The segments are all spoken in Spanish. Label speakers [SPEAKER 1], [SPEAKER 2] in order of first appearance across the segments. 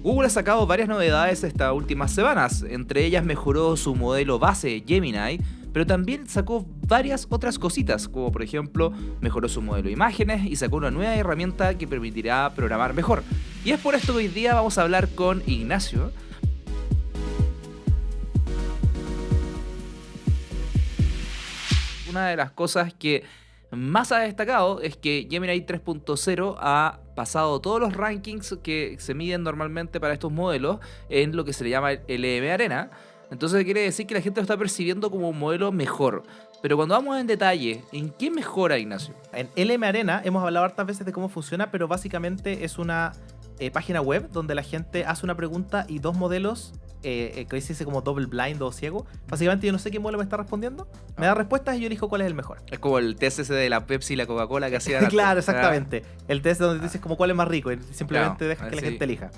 [SPEAKER 1] Google ha sacado varias novedades estas últimas semanas, entre ellas mejoró su modelo base Gemini, pero también sacó varias otras cositas, como por ejemplo mejoró su modelo de imágenes y sacó una nueva herramienta que permitirá programar mejor. Y es por esto que hoy día vamos a hablar con Ignacio. Una de las cosas que más ha destacado es que Gemini 3.0 ha pasado todos los rankings que se miden normalmente para estos modelos en lo que se le llama el LM Arena. Entonces quiere decir que la gente lo está percibiendo como un modelo mejor. Pero cuando vamos en detalle, ¿en qué mejora, Ignacio?
[SPEAKER 2] En LM Arena hemos hablado hartas veces de cómo funciona, pero básicamente es una página web donde la gente hace una pregunta y dos modelos, que se dice como double blind o ciego. Básicamente yo no sé qué modelo me está respondiendo, me da respuestas y yo elijo cuál es el mejor.
[SPEAKER 1] Es como el test ese de la Pepsi y la Coca-Cola que hacían.
[SPEAKER 2] Claro, exactamente. El test donde dices como cuál es más rico y simplemente dejas que la gente elija.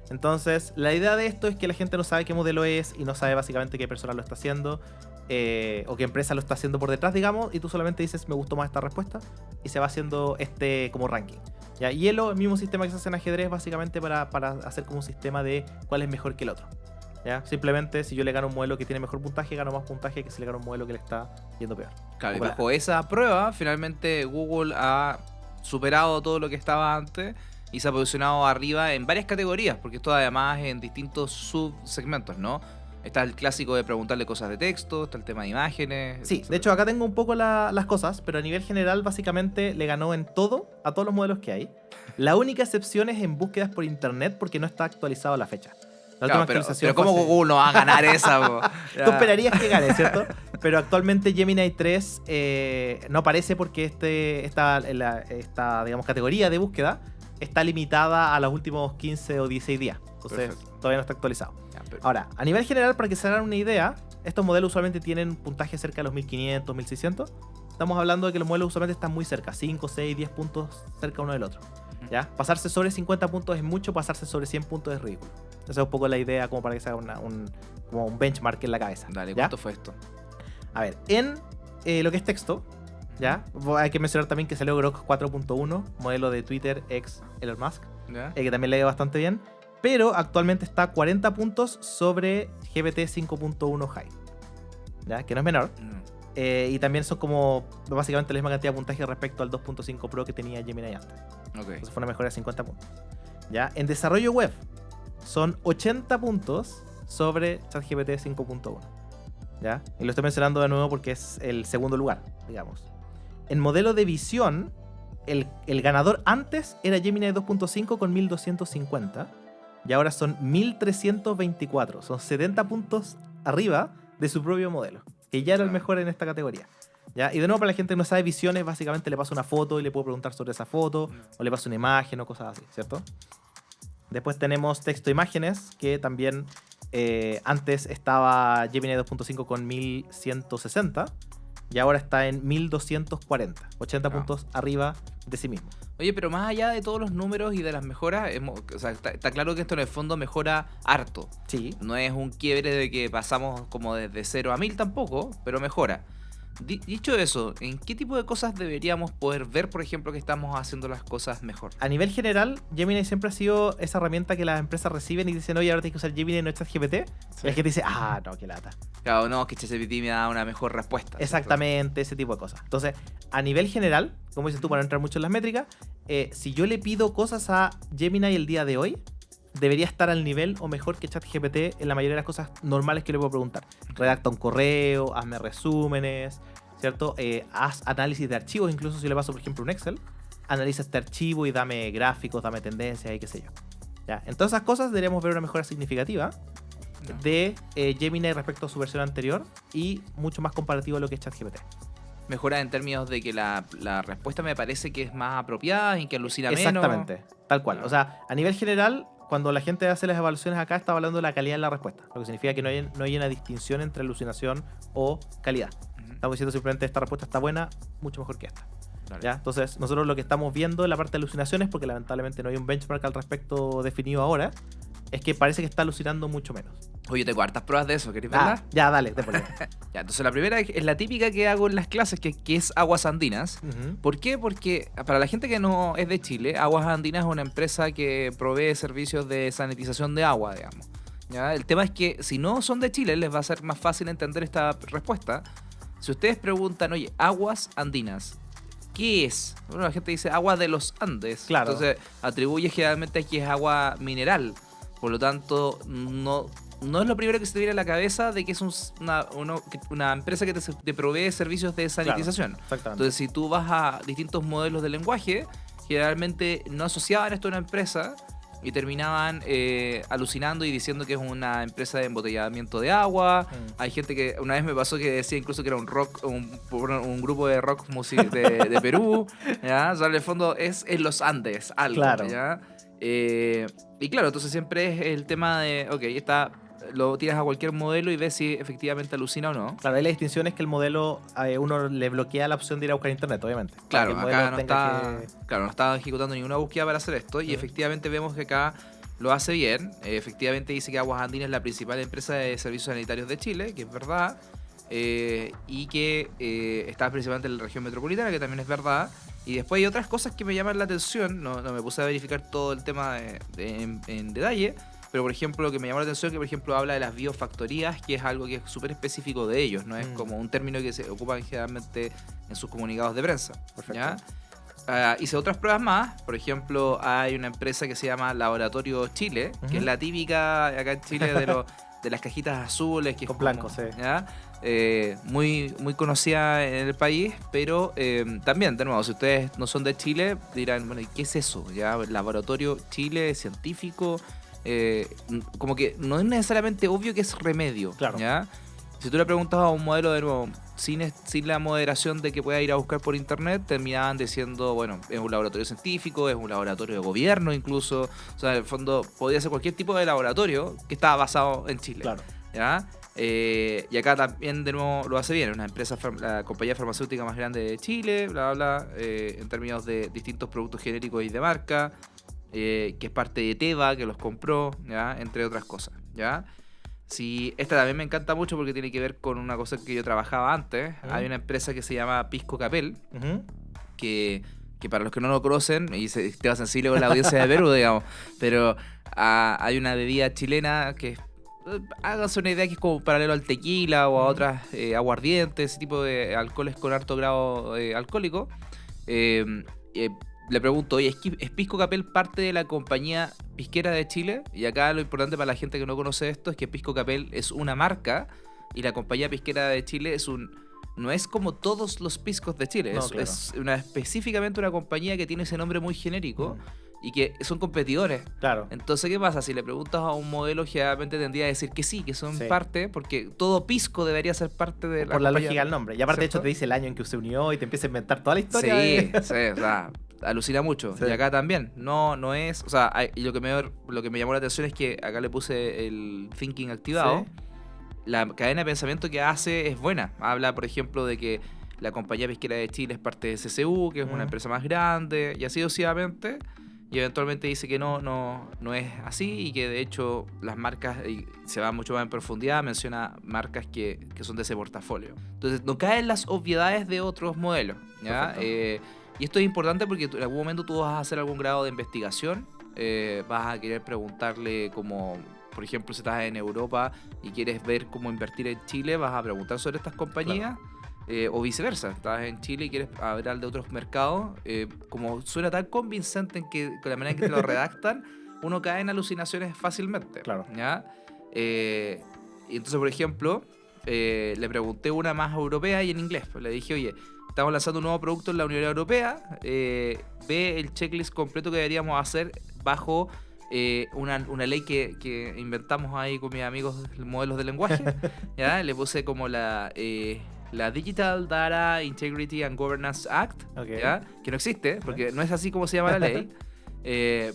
[SPEAKER 2] Entonces, la idea de esto es que la gente no sabe qué modelo es y no sabe básicamente qué persona lo está haciendo o qué empresa lo está haciendo por detrás, digamos, y tú solamente dices me gustó más esta respuesta y se va haciendo como ranking. ¿Ya? Y el mismo sistema que se hace en ajedrez básicamente para hacer como un sistema de cuál es mejor que el otro. ¿Ya? Simplemente si yo le gano un modelo que tiene mejor puntaje, gano más puntaje que si le gano un modelo que le está yendo peor.
[SPEAKER 1] Claro, y bajo esa prueba, finalmente Google ha superado todo lo que estaba antes y se ha posicionado arriba en varias categorías, porque esto además en distintos subsegmentos, ¿no? Está el clásico de preguntarle cosas de texto, está el tema de imágenes.
[SPEAKER 2] Sí, de hecho acá tengo un poco las cosas, pero a nivel general básicamente le ganó en todo a todos los modelos que hay. La única excepción es en búsquedas por internet porque no está actualizado a la fecha.
[SPEAKER 1] Claro, pero ¿cómo Google no va a ganar esa?
[SPEAKER 2] Tú esperarías que gane, ¿cierto? Pero actualmente Gemini 3 no aparece porque esta digamos, categoría de búsqueda está limitada a los últimos 15 o 16 días. Entonces todavía no está actualizado. Ahora, a nivel general, para que se hagan una idea, estos modelos usualmente tienen puntaje cerca de los 1500, 1600. Estamos hablando de que los modelos usualmente están muy cerca, 5, 6, 10 puntos cerca uno del otro. ¿Ya? Pasarse sobre 50 puntos es mucho, pasarse sobre 100 puntos es ridículo. Esa es un poco la idea como para que se haga como un benchmark en la cabeza.
[SPEAKER 1] Dale,
[SPEAKER 2] ¿ya?
[SPEAKER 1] ¿Cuánto fue esto?
[SPEAKER 2] A ver, en lo que es texto, ¿ya? Hay que mencionar también que salió Grok 4.1, modelo de Twitter ex Elon Musk, que también le ha ido bastante bien, pero actualmente está a 40 puntos sobre GPT 5.1 High, ¿ya? Que no es menor. Y también son como básicamente la misma cantidad de puntaje respecto al 2.5 Pro que tenía Gemini antes. Entonces fue una mejora de 50 puntos. ¿Ya? En desarrollo web son 80 puntos sobre ChatGPT 5.1. ¿Ya? Y lo estoy mencionando de nuevo porque es el segundo lugar, digamos. En modelo de visión, el ganador antes era Gemini 2.5 con 1250 y ahora son 1324. Son 70 puntos arriba de su propio modelo, que ya era el mejor en esta categoría. ¿Ya? Y de nuevo, para la gente que no sabe visiones, básicamente le paso una foto y le puedo preguntar sobre esa foto, o le paso una imagen o cosas así, ¿cierto? Después tenemos texto e imágenes, que también antes estaba Gemini 2.5 con 1160 y ahora está en 1240, 80 puntos arriba de sí mismo.
[SPEAKER 1] Oye, pero más allá de todos los números y de las mejoras, o sea, está claro que esto en el fondo mejora harto.
[SPEAKER 2] Sí.
[SPEAKER 1] No es un quiebre de que pasamos como desde 0 a 1000 tampoco, pero mejora. Dicho eso, ¿en qué tipo de cosas deberíamos poder ver, por ejemplo, que estamos haciendo las cosas mejor?
[SPEAKER 2] A nivel general, Gemini siempre ha sido esa herramienta que las empresas reciben y dicen, oye, ahora tienes que usar Gemini y no ChatGPT. Sí. Y la gente dice, no, qué lata.
[SPEAKER 1] Claro, no, que ChatGPT me da una mejor respuesta.
[SPEAKER 2] Exactamente, ese tipo de cosas. Entonces, a nivel general, como dices tú, para no entrar mucho en las métricas, si yo le pido cosas a Gemini el día de hoy, debería estar al nivel o mejor que ChatGPT en la mayoría de las cosas normales que le puedo preguntar. Redacta un correo, hazme resúmenes, ¿cierto? Haz análisis de archivos, incluso si le paso, por ejemplo, un Excel, analiza este archivo y dame gráficos, dame tendencias y qué sé yo. ¿Ya? En todas esas cosas deberíamos ver una mejora significativa de Gemini respecto a su versión anterior y mucho más comparativo a lo que es ChatGPT.
[SPEAKER 1] Mejora en términos de que la respuesta me parece que es más apropiada y que alucina menos.
[SPEAKER 2] Exactamente, tal cual. O sea, a nivel general, cuando la gente hace las evaluaciones acá, está hablando de la calidad de la respuesta, lo que significa que no hay una distinción entre alucinación o calidad. Estamos diciendo simplemente esta respuesta está buena, mucho mejor que esta. ¿Ya? Entonces, nosotros lo que estamos viendo en la parte de alucinaciones, porque lamentablemente no hay un benchmark al respecto definido ahora, es que parece que está alucinando mucho menos.
[SPEAKER 1] Oye, tengo hartas pruebas de eso, ¿querés verlas?
[SPEAKER 2] Ya, dale, déjale.
[SPEAKER 1] Ya, entonces la primera es la típica que hago en las clases, que es Aguas Andinas. ¿Por qué? Porque para la gente que no es de Chile, Aguas Andinas es una empresa que provee servicios de sanitización de agua, digamos. ¿Ya? El tema es que si no son de Chile, les va a ser más fácil entender esta respuesta. Si ustedes preguntan, oye, Aguas Andinas, ¿qué es? Bueno, la gente dice agua de los Andes.
[SPEAKER 2] Claro.
[SPEAKER 1] Entonces atribuye generalmente que es agua mineral. Por lo tanto, no es lo primero que se te viene a la cabeza de que es una empresa que te provee servicios de sanitización.
[SPEAKER 2] Claro, exactamente.
[SPEAKER 1] Entonces, si tú vas a distintos modelos de lenguaje, generalmente no asociaban esto a una empresa y terminaban alucinando y diciendo que es una empresa de embotellamiento de agua. Hay gente que una vez me pasó que decía incluso que era un grupo de rock de Perú. ¿Ya? O sea, en el fondo es en los Andes algo.
[SPEAKER 2] Claro.
[SPEAKER 1] ¿Ya? Y claro, entonces siempre es el tema de, ok, lo tiras a cualquier modelo y ves si efectivamente alucina o no.
[SPEAKER 2] Claro, ahí la distinción es que el modelo, uno le bloquea la opción de ir a buscar internet, obviamente.
[SPEAKER 1] Claro, acá no está ejecutando ninguna búsqueda para hacer esto y efectivamente vemos que acá lo hace bien. Efectivamente dice que Aguas Andinas es la principal empresa de servicios sanitarios de Chile, que es verdad, y que está principalmente en la región metropolitana, que también es verdad. Y después hay otras cosas que me llaman la atención, no me puse a verificar todo el tema en detalle, pero por ejemplo lo que me llamó la atención es que por ejemplo habla de las biofactorías, que es algo que es súper específico de ellos, no es como un término que se ocupa generalmente en sus comunicados de prensa.
[SPEAKER 2] Perfecto.
[SPEAKER 1] ¿Ya? Hice otras pruebas más, por ejemplo hay una empresa que se llama Laboratorio Chile, que es la típica acá en Chile de las cajitas azules, que
[SPEAKER 2] con
[SPEAKER 1] es
[SPEAKER 2] blanco, sí.
[SPEAKER 1] ¿ya? Muy conocida en el país, pero también, de nuevo, si ustedes no son de Chile, dirán, bueno, ¿y qué es eso? ¿Ya? Laboratorio Chile, científico, como que no es necesariamente obvio que es remedio.
[SPEAKER 2] Claro.
[SPEAKER 1] ¿Ya? Si tú le preguntas a un modelo, de nuevo, sin la moderación de que pueda ir a buscar por internet, terminaban diciendo, bueno, es un laboratorio científico, es un laboratorio de gobierno incluso, o sea, en el fondo podría ser cualquier tipo de laboratorio que estaba basado en Chile.
[SPEAKER 2] Claro.
[SPEAKER 1] ¿Ya? Y acá también de nuevo lo hace bien, una empresa, la compañía farmacéutica más grande de Chile, bla, bla, bla, en términos de distintos productos genéricos y de marca, que es parte de Teva, que los compró, ¿ya? Entre otras cosas, ¿ya? Sí, esta también me encanta mucho porque tiene que ver con una cosa que yo trabajaba antes. Hay una empresa que se llama Pisco Capel, que para los que no lo conocen, y te va sensible con la audiencia de Perú, digamos, pero hay una bebida chilena que háganse una idea que es como paralelo al tequila o a otras aguardientes, ese tipo de alcoholes con alto grado alcohólico. Le pregunto, oye, ¿es Pisco Capel parte de la compañía pisquera de Chile? Y acá lo importante para la gente que no conoce esto es que Pisco Capel es una marca y la compañía pisquera de Chile no es como todos los piscos de Chile,
[SPEAKER 2] No,
[SPEAKER 1] es específicamente una compañía que tiene ese nombre muy genérico y que son competidores.
[SPEAKER 2] Claro.
[SPEAKER 1] Entonces, ¿qué pasa? Si le preguntas a un modelo, generalmente tendría que decir que sí, que son parte, porque todo pisco debería ser parte de
[SPEAKER 2] por la lógica del nombre. Y aparte,
[SPEAKER 1] ¿cierto?
[SPEAKER 2] De hecho, te dice el año en que se unió y te empieza a inventar toda la historia.
[SPEAKER 1] Sí, o sea, alucina mucho. Sí. Y acá también, no es, o sea, y lo que me llamó la atención es que acá le puse el thinking activado. Sí. La cadena de pensamiento que hace es buena. Habla, por ejemplo, de que la compañía pesquera de Chile es parte de CCU, que es una empresa más grande, y así sucesivamente. Y eventualmente dice que no es así y que de hecho las marcas, y se va mucho más en profundidad, menciona marcas que son de ese portafolio. Entonces no caen las obviedades de otros modelos, ¿ya? Y esto es importante porque en algún momento tú vas a hacer algún grado de investigación, vas a querer preguntarle como, por ejemplo, si estás en Europa y quieres ver cómo invertir en Chile, vas a preguntar sobre estas compañías. Claro. O viceversa, estás en Chile y quieres hablar de otros mercados, como suena tan convincente en que con la manera en que te lo redactan, uno cae en alucinaciones fácilmente.
[SPEAKER 2] Claro.
[SPEAKER 1] ¿Ya? Y entonces, por ejemplo, le pregunté una más europea y en inglés. Pues le dije, oye, estamos lanzando un nuevo producto en la Unión Europea, ve el checklist completo que deberíamos hacer bajo una ley que inventamos ahí con mis amigos modelos de lenguaje. ¿Ya? Le puse como la Digital Data Integrity and Governance Act, ¿ya? Que no existe, porque no es así como se llama la ley,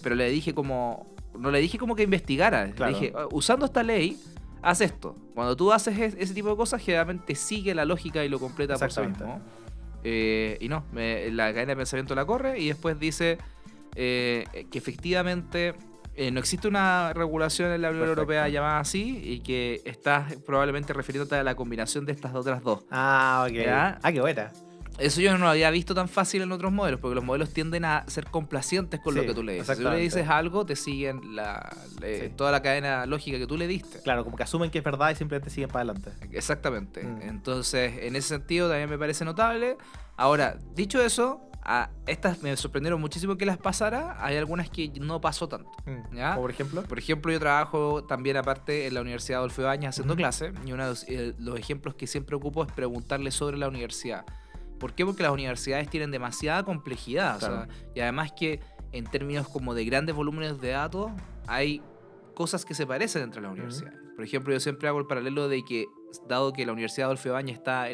[SPEAKER 1] pero le dije como, no le dije como que investigara, claro. Le dije, usando esta ley, haz esto. Cuando tú haces ese tipo de cosas, generalmente sigue la lógica y lo completa por sí mismo. Y no, la cadena de pensamiento la corre y después dice que efectivamente No existe una regulación en la Unión
[SPEAKER 2] Perfecto.
[SPEAKER 1] Europea llamada así y que estás probablemente refiriéndote a la combinación de estas otras dos.
[SPEAKER 2] Ah, ok.
[SPEAKER 1] ¿Ya?
[SPEAKER 2] Ah, qué buena.
[SPEAKER 1] Eso yo no lo había visto tan fácil en otros modelos, porque los modelos tienden a ser complacientes con lo
[SPEAKER 2] Sí,
[SPEAKER 1] que tú le dices. Si tú le
[SPEAKER 2] exactamente.
[SPEAKER 1] dices algo, te siguen
[SPEAKER 2] Sí.
[SPEAKER 1] toda la cadena lógica que tú le diste.
[SPEAKER 2] Claro, como que asumen que es verdad y simplemente siguen para adelante.
[SPEAKER 1] Exactamente.
[SPEAKER 2] Mm.
[SPEAKER 1] Entonces, en ese sentido también me parece notable. Ahora, dicho eso, a estas me sorprendieron muchísimo que las pasara. Hay algunas que no pasó tanto. ¿Ya?
[SPEAKER 2] Como por ejemplo.
[SPEAKER 1] Por ejemplo, yo trabajo también aparte en la Universidad Adolfo Ibáñez haciendo
[SPEAKER 2] Ujú.
[SPEAKER 1] clases, y uno de los ejemplos que siempre ocupo es preguntarle sobre la universidad. ¿Por qué? Porque las universidades tienen demasiada complejidad.
[SPEAKER 2] Claro.
[SPEAKER 1] O sea, y además que en términos como de grandes volúmenes de datos, hay cosas que se parecen entre las universidades. Por ejemplo, yo siempre hago el paralelo de que, dado que la Universidad Adolfo Ibáñez está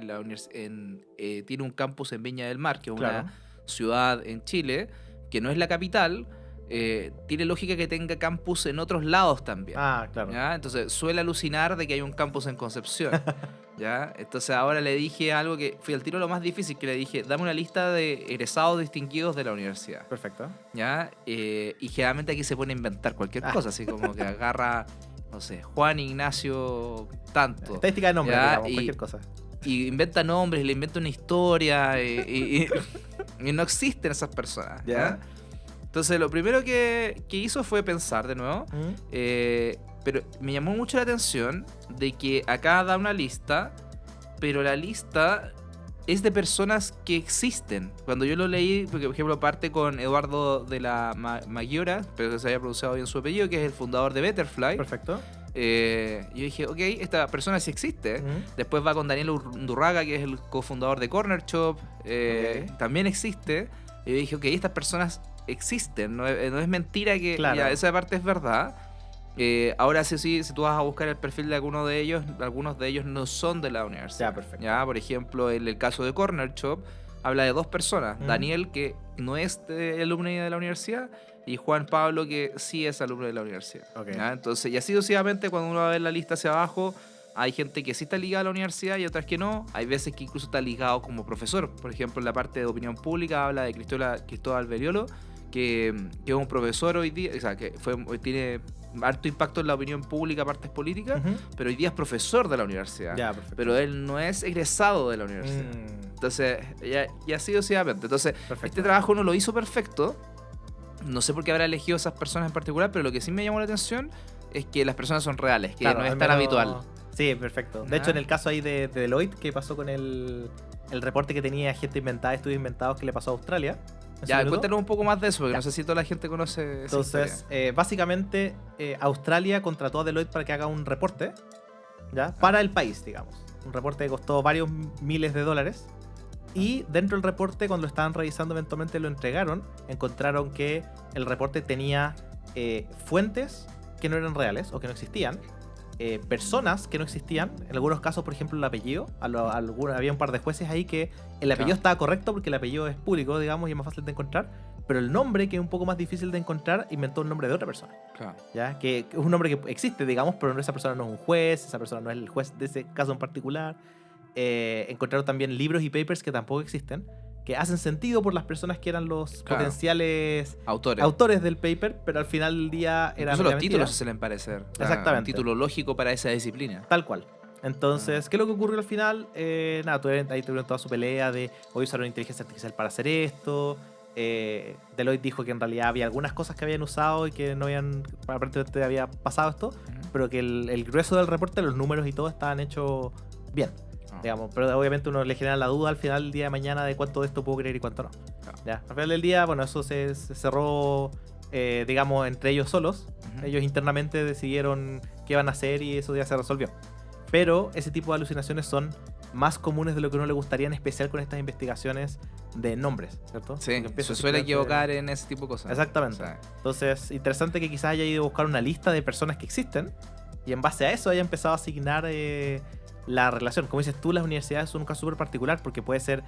[SPEAKER 1] tiene un campus en Viña del Mar, que es
[SPEAKER 2] Claro.
[SPEAKER 1] una ciudad en Chile, que no es la capital, tiene lógica que tenga campus en otros lados también.
[SPEAKER 2] Ah, claro.
[SPEAKER 1] ¿Ya? Entonces suele alucinar de que hay un campus en Concepción. ¿Ya? Entonces ahora le dije algo que fue al tiro lo más difícil, que le dije, dame una lista de egresados distinguidos de la universidad.
[SPEAKER 2] Perfecto.
[SPEAKER 1] ¿Ya? Y generalmente aquí se pone a inventar cualquier cosa, así como que agarra, no sé, Juan Ignacio tanto.
[SPEAKER 2] Estadística de nombres,
[SPEAKER 1] ¿Ya?
[SPEAKER 2] digamos, cualquier cosa.
[SPEAKER 1] Y inventa nombres, le inventa una historia, y no existen esas personas. ¿Ya?
[SPEAKER 2] ¿Ya?
[SPEAKER 1] Entonces lo primero que hizo fue pensar de nuevo. Pero me llamó mucho la atención de que acá da una lista, pero la lista es de personas que existen. Cuando yo lo leí, porque por ejemplo parte con Eduardo de la Maggiora, pero que se haya pronunciado bien su apellido, que es el fundador de Betterfly.
[SPEAKER 2] Perfecto.
[SPEAKER 1] Yo dije, ok, esta persona sí existe. Después va con Daniel Undurraga, que es el cofundador de Corner Shop. También existe. Y yo dije, ok, estas personas existen. No es mentira que
[SPEAKER 2] Claro.
[SPEAKER 1] ya, esa parte es verdad. Ahora sí, si tú vas a buscar el perfil de algunos de ellos no son de la universidad.
[SPEAKER 2] Ya, perfecto.
[SPEAKER 1] Ya, por ejemplo, en el caso de Corner Shop, habla de dos personas. Daniel, que no es alumno de la universidad, y Juan Pablo, que sí es alumno de la universidad.
[SPEAKER 2] Ok.
[SPEAKER 1] ¿Ya? Entonces, y así sucesivamente, cuando uno va a ver la lista hacia abajo, hay gente que sí está ligada a la universidad y otras que no. Hay veces que incluso está ligado como profesor. Por ejemplo, en la parte de opinión pública habla de Cristóbal Beriolo, que es un profesor hoy día, o sea, que tiene harto impacto en la opinión pública, partes políticas, pero hoy día es profesor de la universidad.
[SPEAKER 2] Ya, perfecto.
[SPEAKER 1] Pero él no es egresado de la universidad. Entonces, y así sucesivamente. Entonces,
[SPEAKER 2] Perfecto.
[SPEAKER 1] este trabajo no lo hizo perfecto. No sé por qué habrá elegido a esas personas en particular, pero lo que sí me llamó la atención es que las personas son reales, que
[SPEAKER 2] Claro,
[SPEAKER 1] no es
[SPEAKER 2] al
[SPEAKER 1] tan
[SPEAKER 2] menos-
[SPEAKER 1] habitual.
[SPEAKER 2] Sí, perfecto. De
[SPEAKER 1] Ah.
[SPEAKER 2] hecho, en el caso ahí de Deloitte, que pasó con el reporte que tenía gente inventada, estudios inventados que le pasó a Australia. en su
[SPEAKER 1] Ya,
[SPEAKER 2] minuto.
[SPEAKER 1] cuéntanos un poco más de eso, porque
[SPEAKER 2] Ya.
[SPEAKER 1] no sé si toda la gente conoce esa
[SPEAKER 2] Entonces, básicamente, Australia contrató a Deloitte para que haga un reporte, ¿ya? Para el país, digamos. Un reporte que costó varios miles de dólares. Y dentro del reporte, cuando lo estaban revisando, eventualmente lo entregaron. Encontraron que el reporte tenía fuentes que no eran reales o que no existían. Personas que no existían. En algunos casos, por ejemplo, el apellido. Había un par de jueces ahí que el apellido estaba correcto porque el apellido es público, digamos, y es más fácil de encontrar. Pero el nombre, que es un poco más difícil de encontrar, inventó un nombre de otra persona.
[SPEAKER 1] Claro.
[SPEAKER 2] ¿Ya? Que es un nombre que existe, digamos, pero esa persona no es un juez, esa persona no es el juez de ese caso en particular. Encontraron también libros y papers que tampoco existen, que hacen sentido por las personas que eran los
[SPEAKER 1] Claro.
[SPEAKER 2] potenciales
[SPEAKER 1] Autores.
[SPEAKER 2] autores del paper, pero al final del día eran
[SPEAKER 1] Incluso los
[SPEAKER 2] mentira.
[SPEAKER 1] títulos se suelen parecer.
[SPEAKER 2] Exactamente.
[SPEAKER 1] Un título lógico para esa disciplina.
[SPEAKER 2] Tal cual. Entonces, ¿qué es lo que ocurrió al final? Nada, ahí tuvieron toda su pelea de hoy usaron inteligencia artificial para hacer esto. Deloitte dijo que en realidad había algunas cosas que habían usado y que no habían, aparentemente había pasado esto, pero que el grueso del reporte, los números y todo estaban hechos bien, digamos. Pero obviamente uno le genera la duda al final del día de mañana de cuánto de esto puedo creer y cuánto no. Ya, al final del día, bueno, eso se cerró, digamos, entre ellos solos. Ellos internamente decidieron qué iban a hacer y eso ya se resolvió. Pero ese tipo de alucinaciones son más comunes de lo que uno le gustaría, en especial con estas investigaciones de nombres, ¿cierto?
[SPEAKER 1] Sí,
[SPEAKER 2] Porque empieza
[SPEAKER 1] se suele
[SPEAKER 2] simplemente-
[SPEAKER 1] equivocar en ese tipo de cosas.
[SPEAKER 2] Exactamente.
[SPEAKER 1] O sea,
[SPEAKER 2] Entonces, interesante que quizás haya ido a buscar una lista de personas que existen y en base a eso haya empezado a asignar la relación. Como dices tú, las universidades son un caso súper particular porque puede ser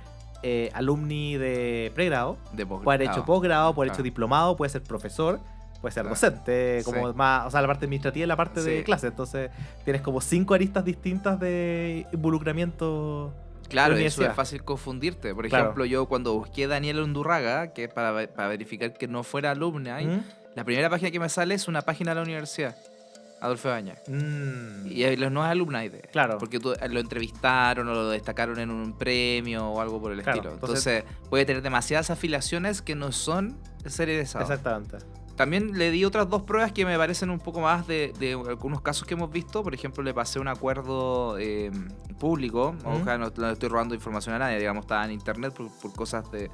[SPEAKER 2] alumni de pregrado,
[SPEAKER 1] de posgrado.
[SPEAKER 2] puede haber hecho posgrado, puede haber hecho
[SPEAKER 1] Claro.
[SPEAKER 2] diplomado, puede ser profesor, puede ser
[SPEAKER 1] Claro.
[SPEAKER 2] docente, como
[SPEAKER 1] Sí.
[SPEAKER 2] más, o sea, la parte administrativa y la parte de
[SPEAKER 1] Sí.
[SPEAKER 2] clase. Entonces, tienes como 5 aristas distintas de involucramiento.
[SPEAKER 1] Claro,
[SPEAKER 2] de
[SPEAKER 1] eso es
[SPEAKER 2] universidad.
[SPEAKER 1] fácil confundirte. Por
[SPEAKER 2] Claro.
[SPEAKER 1] ejemplo, yo cuando busqué Daniel Undurraga, que para verificar que no fuera alumna,
[SPEAKER 2] ¿Mm?
[SPEAKER 1] La primera página que me sale es una página de la universidad, Adolfo Ibáñez. Y los nuevos alumnos de.
[SPEAKER 2] Claro.
[SPEAKER 1] Porque lo entrevistaron o lo destacaron en un premio o algo por el estilo. Entonces puede tener demasiadas afiliaciones que no son serializadas.
[SPEAKER 2] Exactamente.
[SPEAKER 1] También le di otras 2 pruebas que me parecen un poco más de algunos casos que hemos visto. Por ejemplo, le pasé un acuerdo público. Ojalá no le estoy robando información a nadie. Digamos, estaba en internet por cosas de...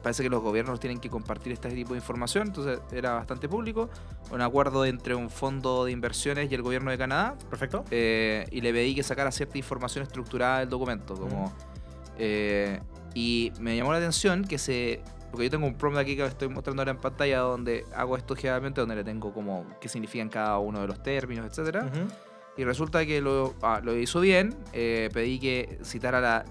[SPEAKER 1] Parece que los gobiernos tienen que compartir este tipo de información. Entonces era bastante público. Un acuerdo entre un fondo de inversiones y el gobierno de Canadá.
[SPEAKER 2] Perfecto.
[SPEAKER 1] Y le pedí que sacara cierta información estructurada del documento. Y me llamó la atención que porque yo tengo un prompt aquí que estoy mostrando ahora en pantalla donde hago esto generalmente, donde le tengo como qué significan cada uno de los términos, etcétera. Y resulta que lo hizo bien. Pedí que citara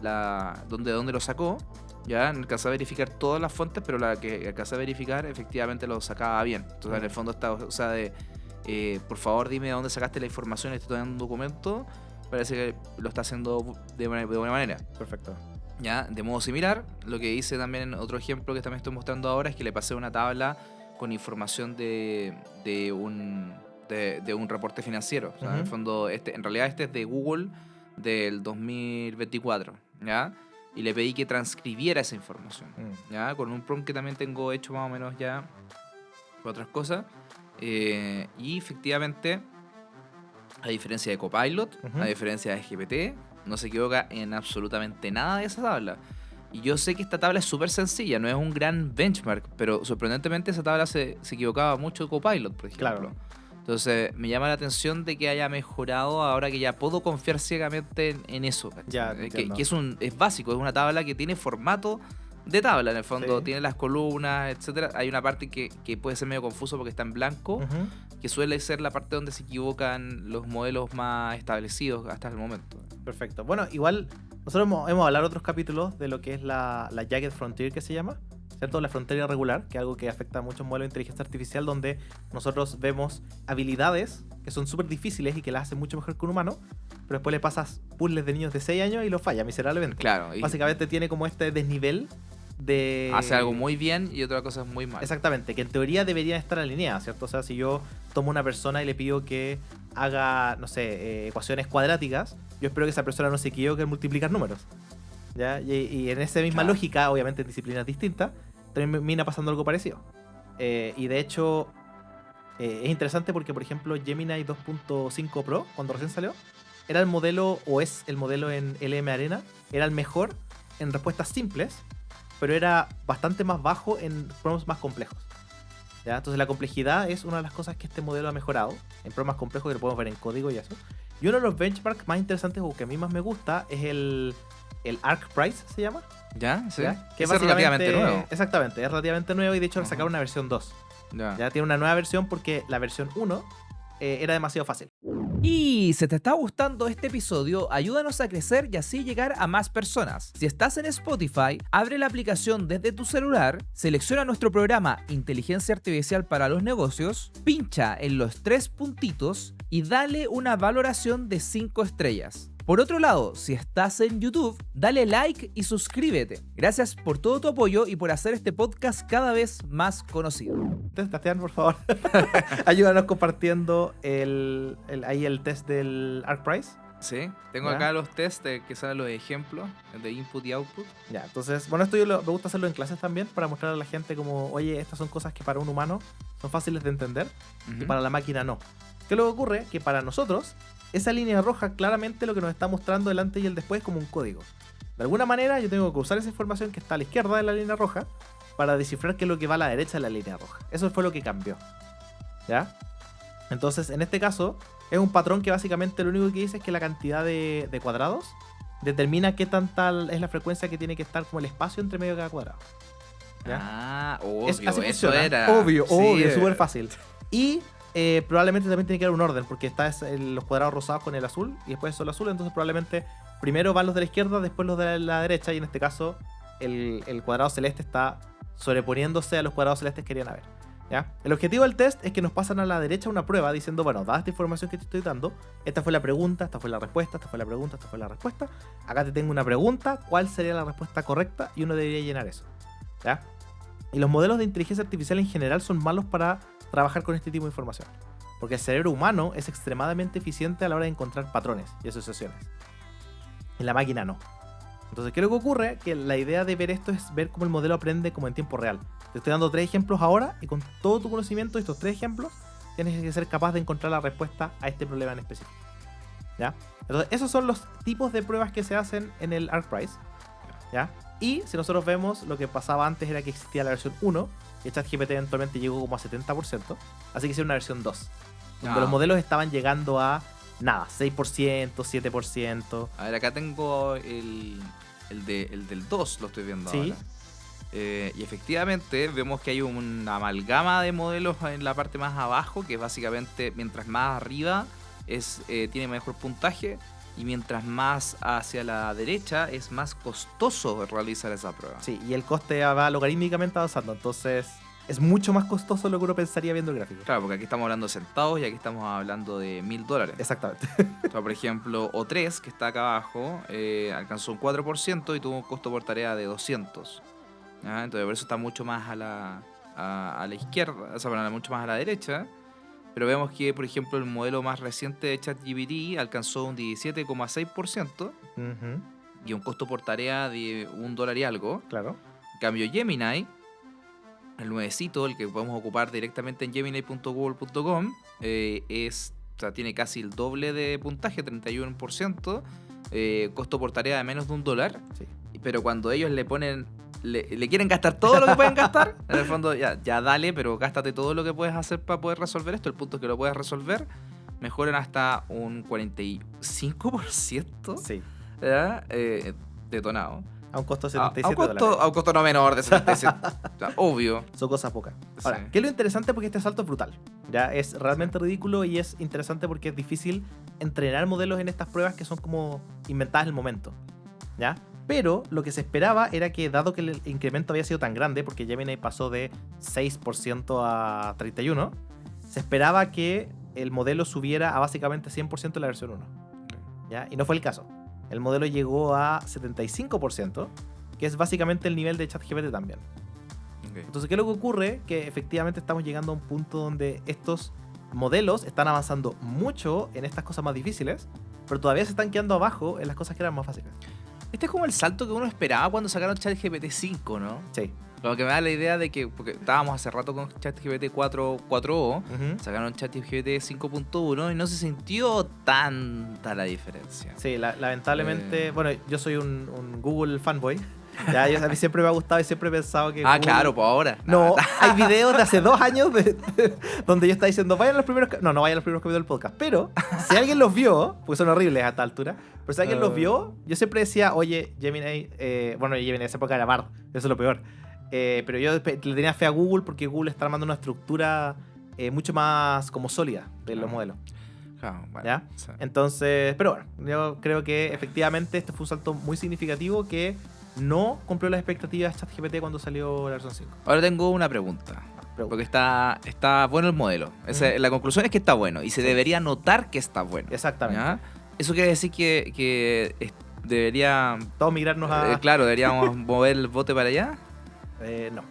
[SPEAKER 1] dónde lo sacó. Ya alcancé a verificar todas las fuentes, pero la que alcancé a verificar efectivamente lo sacaba bien. Entonces en el fondo está, o sea, por favor dime de dónde sacaste la información, estoy dando un documento. Parece que lo está haciendo de buena manera.
[SPEAKER 2] Perfecto.
[SPEAKER 1] Ya, de modo similar, lo que hice también en otro ejemplo que también estoy mostrando ahora es que le pasé una tabla con información de un reporte financiero. O sea, en el fondo, en realidad este es de Google del 2024, ¿ya? Y le pedí que transcribiera esa información, ¿ya? Con un prompt que también tengo hecho más o menos ya para otras cosas. Y efectivamente, a diferencia de Copilot, a diferencia de GPT, no se equivoca en absolutamente nada de esa tabla. Y yo sé que esta tabla es súper sencilla, no es un gran benchmark, pero sorprendentemente esa tabla se equivocaba mucho de Copilot, por ejemplo.
[SPEAKER 2] Claro.
[SPEAKER 1] Entonces me llama la atención de que haya mejorado ahora que ya puedo confiar ciegamente en eso.
[SPEAKER 2] Ya,
[SPEAKER 1] que es básico, es una tabla que tiene formato de tabla, en el fondo tiene las columnas, etcétera. Hay una parte que puede ser medio confuso porque está en blanco, que suele ser la parte donde se equivocan los modelos más establecidos hasta el momento.
[SPEAKER 2] Perfecto. Bueno, igual nosotros hemos hablado en otros capítulos de lo que es la Jagged Frontier, que se llama, ¿cierto? La frontera irregular, que es algo que afecta a muchos modelos de inteligencia artificial, donde nosotros vemos habilidades que son súper difíciles y que las hacen mucho mejor que un humano, pero después le pasas puzzles de niños de 6 años y los falla miserablemente.
[SPEAKER 1] Claro.
[SPEAKER 2] Básicamente tiene como este desnivel de...
[SPEAKER 1] Hace algo muy bien y otra cosa es muy mal.
[SPEAKER 2] Exactamente, que en teoría deberían estar alineadas, ¿cierto? O sea, si yo tomo una persona y le pido que haga, no sé, ecuaciones cuadráticas, yo espero que esa persona no se equivoque en multiplicar números, ¿ya? Y en esa misma lógica, obviamente en disciplinas distintas, termina pasando algo parecido. Y de hecho, es interesante porque, por ejemplo, Gemini 2.5 Pro, cuando recién salió, era el modelo, o es el modelo en LM Arena, era el mejor en respuestas simples, pero era bastante más bajo en prompts más complejos, ¿ya? Entonces la complejidad es una de las cosas que este modelo ha mejorado en prompts más complejos, que lo podemos ver en código y eso. Y uno de los benchmarks más interesantes o que a mí más me gusta es el ArcPrice, se llama.
[SPEAKER 1] ¿Ya? Sí.
[SPEAKER 2] ¿Ya? Que
[SPEAKER 1] es relativamente nuevo.
[SPEAKER 2] Exactamente, es relativamente nuevo y de hecho sacaron una versión 2. Ya tiene una nueva versión porque la versión 1 era demasiado fácil.
[SPEAKER 1] Y si te está gustando este episodio, ayúdanos a crecer y así llegar a más personas. Si estás en Spotify, abre la aplicación desde tu celular, selecciona nuestro programa Inteligencia Artificial para los Negocios, pincha en los 3 puntitos y dale una valoración de 5 estrellas. Por otro lado, si estás en YouTube, dale like y suscríbete. Gracias por todo tu apoyo y por hacer este podcast cada vez más conocido.
[SPEAKER 2] Tatian, por favor, ayúdanos compartiendo ahí el test del ArcPrice.
[SPEAKER 1] Sí, tengo acá los tests que salen los ejemplos de input y output.
[SPEAKER 2] Ya, entonces, bueno, esto me gusta hacerlo en clases también para mostrar a la gente como, oye, estas son cosas que para un humano son fáciles de entender y para la máquina no. ¿Qué luego ocurre? Que para nosotros esa línea roja claramente lo que nos está mostrando el antes y el después es como un código. De alguna manera yo tengo que usar esa información que está a la izquierda de la línea roja para descifrar qué es lo que va a la derecha de la línea roja. Eso fue lo que cambió, ¿ya? Entonces, en este caso, es un patrón que básicamente lo único que dice es que la cantidad de cuadrados determina qué tanta es la frecuencia que tiene que estar como el espacio entre medio de cada cuadrado, ¿ya?
[SPEAKER 1] Obvio,
[SPEAKER 2] así
[SPEAKER 1] eso
[SPEAKER 2] funciona.
[SPEAKER 1] era.
[SPEAKER 2] Obvio, súper fácil. Y probablemente también tiene que haber un orden, porque está los cuadrados rosados con el azul y después son el azul, entonces probablemente primero van los de la izquierda, después los de la derecha, y en este caso el cuadrado celeste está sobreponiéndose a los cuadrados celestes que querían haber, ¿ya? El objetivo del test es que nos pasan a la derecha una prueba diciendo, bueno, dada esta información que te estoy dando, esta fue la pregunta, esta fue la respuesta, esta fue la pregunta, esta fue la respuesta, acá te tengo una pregunta, ¿cuál sería la respuesta correcta? Y uno debería llenar eso, ¿ya? Y los modelos de inteligencia artificial en general son malos para trabajar con este tipo de información. Porque el cerebro humano es extremadamente eficiente a la hora de encontrar patrones y asociaciones. En la máquina no. Entonces, ¿qué es lo que ocurre? Que la idea de ver esto es ver cómo el modelo aprende como en tiempo real. Te estoy dando 3 ejemplos ahora y con todo tu conocimiento de estos 3 ejemplos tienes que ser capaz de encontrar la respuesta a este problema en específico. ¿Ya? Entonces, esos son los tipos de pruebas que se hacen en el ArcPrice. ¿Ya? Y si nosotros vemos, lo que pasaba antes era que existía la versión 1 y ChatGPT eventualmente llegó como a 70%, así que hicieron una versión 2, donde los modelos estaban llegando a nada, 6%, 7%.
[SPEAKER 1] A ver, acá tengo el del 2, lo estoy viendo
[SPEAKER 2] ¿Sí?
[SPEAKER 1] ahora. Y efectivamente vemos que hay una amalgama de modelos en la parte más abajo, que básicamente mientras más arriba tiene mejor puntaje, y mientras más hacia la derecha es más costoso realizar esa prueba.
[SPEAKER 2] Sí, y el coste va logarítmicamente avanzando, entonces es mucho más costoso de lo que uno pensaría viendo el gráfico.
[SPEAKER 1] Claro, porque aquí estamos hablando de centavos y aquí estamos hablando de $1.000.
[SPEAKER 2] Exactamente.
[SPEAKER 1] O sea, por ejemplo, O3, que está acá abajo, alcanzó un 4% y tuvo un costo por tarea de 200. ¿Ya? Entonces por eso está mucho más a la izquierda, o sea, bueno, mucho más a la derecha. Pero vemos que, por ejemplo, el modelo más reciente de ChatGPT alcanzó un 17,6% y un costo por tarea de $1 y algo.
[SPEAKER 2] Claro.
[SPEAKER 1] En cambio, Gemini, el nuevecito, el que podemos ocupar directamente en gemini.google.com, tiene casi el doble de puntaje, 31%, costo por tarea de menos de $1.
[SPEAKER 2] Sí.
[SPEAKER 1] Pero cuando ellos le ponen... Le quieren gastar todo lo que pueden gastar. En el fondo, ya dale, pero gástate todo lo que puedes hacer para poder resolver esto. El punto es que lo puedes resolver. Mejoran hasta un 45%.
[SPEAKER 2] Sí.
[SPEAKER 1] ¿Ya? Detonado.
[SPEAKER 2] A un costo de $77.
[SPEAKER 1] A un costo no menor de $77. Obvio.
[SPEAKER 2] Son cosas pocas. Ahora,
[SPEAKER 1] Sí.
[SPEAKER 2] ¿qué es lo interesante? Porque este salto es brutal. Ya es realmente ridículo y es interesante porque es difícil entrenar modelos en estas pruebas que son como inventadas en el momento. ¿Ya? Pero lo que se esperaba era que, dado que el incremento había sido tan grande, porque Gemini pasó de 6% a 31%, se esperaba que el modelo subiera a básicamente 100% en la versión 1. ¿Ya? Y no fue el caso. El modelo llegó a 75%, que es básicamente el nivel de ChatGPT también.
[SPEAKER 1] Okay.
[SPEAKER 2] Entonces, ¿qué es lo que ocurre? Que efectivamente estamos llegando a un punto donde estos modelos están avanzando mucho en estas cosas más difíciles, pero todavía se están quedando abajo en las cosas que eran más fáciles.
[SPEAKER 1] Este es como el salto que uno esperaba cuando sacaron ChatGPT 5, ¿no?
[SPEAKER 2] Sí.
[SPEAKER 1] Lo que me da la idea de que, porque estábamos hace rato con ChatGPT 4.0, sacaron ChatGPT 5.1 y no se sintió tanta la diferencia.
[SPEAKER 2] Sí, lamentablemente, bueno, yo soy un Google fanboy. Ya, a mí siempre me ha gustado y siempre he pensado que Google...
[SPEAKER 1] Claro, pues ahora.
[SPEAKER 2] No, hay videos de hace 2 años donde yo estaba diciendo, vayan a los primeros... No vayan a los primeros capítulos del podcast, pero si alguien los vio, porque son horribles a esta altura, pero si alguien los vio, yo siempre decía, oye, Gemini... bueno, Gemini en esa época era Bard, eso es lo peor. Pero yo le tenía fe a Google porque Google está armando una estructura mucho más como sólida de los modelos.
[SPEAKER 1] Claro, bueno,
[SPEAKER 2] ¿Ya?
[SPEAKER 1] sí.
[SPEAKER 2] Entonces, pero bueno, yo creo que efectivamente este fue un salto muy significativo que no cumplió las expectativas de ChatGPT cuando salió la versión 5.
[SPEAKER 1] Ahora tengo una pregunta. Porque está bueno el modelo. La conclusión es que está bueno y se debería notar que está bueno.
[SPEAKER 2] Exactamente.
[SPEAKER 1] ¿Ya? Eso quiere decir que debería...
[SPEAKER 2] Todos migrarnos a...
[SPEAKER 1] claro, deberíamos mover el bote para allá.
[SPEAKER 2] No.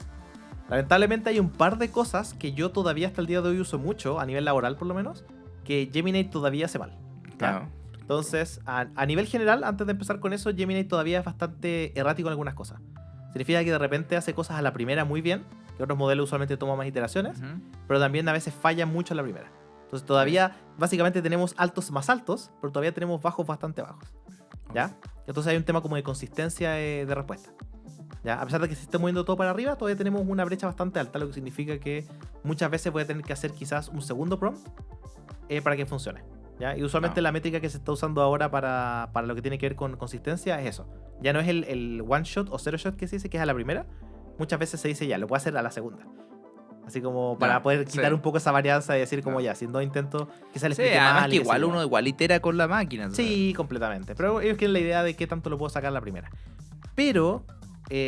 [SPEAKER 2] Lamentablemente hay un par de cosas que yo todavía hasta el día de hoy uso mucho, a nivel laboral por lo menos, que Gemini todavía hace mal. ¿Ya?
[SPEAKER 1] Claro.
[SPEAKER 2] Entonces, a nivel general, antes de empezar con eso, Gemini todavía es bastante errático en algunas cosas. Significa que de repente hace cosas a la primera muy bien, que otros modelos usualmente toman más iteraciones, pero también a veces falla mucho en la primera. Entonces todavía, básicamente tenemos altos más altos, pero todavía tenemos bajos bastante bajos. ¿Ya? Entonces hay un tema como de consistencia de respuesta. ¿Ya? A pesar de que se esté moviendo todo para arriba, todavía tenemos una brecha bastante alta, lo que significa que muchas veces voy a tener que hacer quizás un segundo prompt para que funcione. ¿Ya? Y usualmente la métrica que se está usando ahora para lo que tiene que ver con consistencia es eso. Ya no es el one shot o zero shot que se dice, que es a la primera. Muchas veces se dice ya, lo puedo hacer a la segunda. Así como para poder quitar un poco esa varianza y decir como ya, si no intento que se le explique
[SPEAKER 1] además
[SPEAKER 2] mal.
[SPEAKER 1] Que igual uno itera con la máquina.
[SPEAKER 2] Sí, completamente. Pero ellos quieren la idea de qué tanto lo puedo sacar a la primera. Pero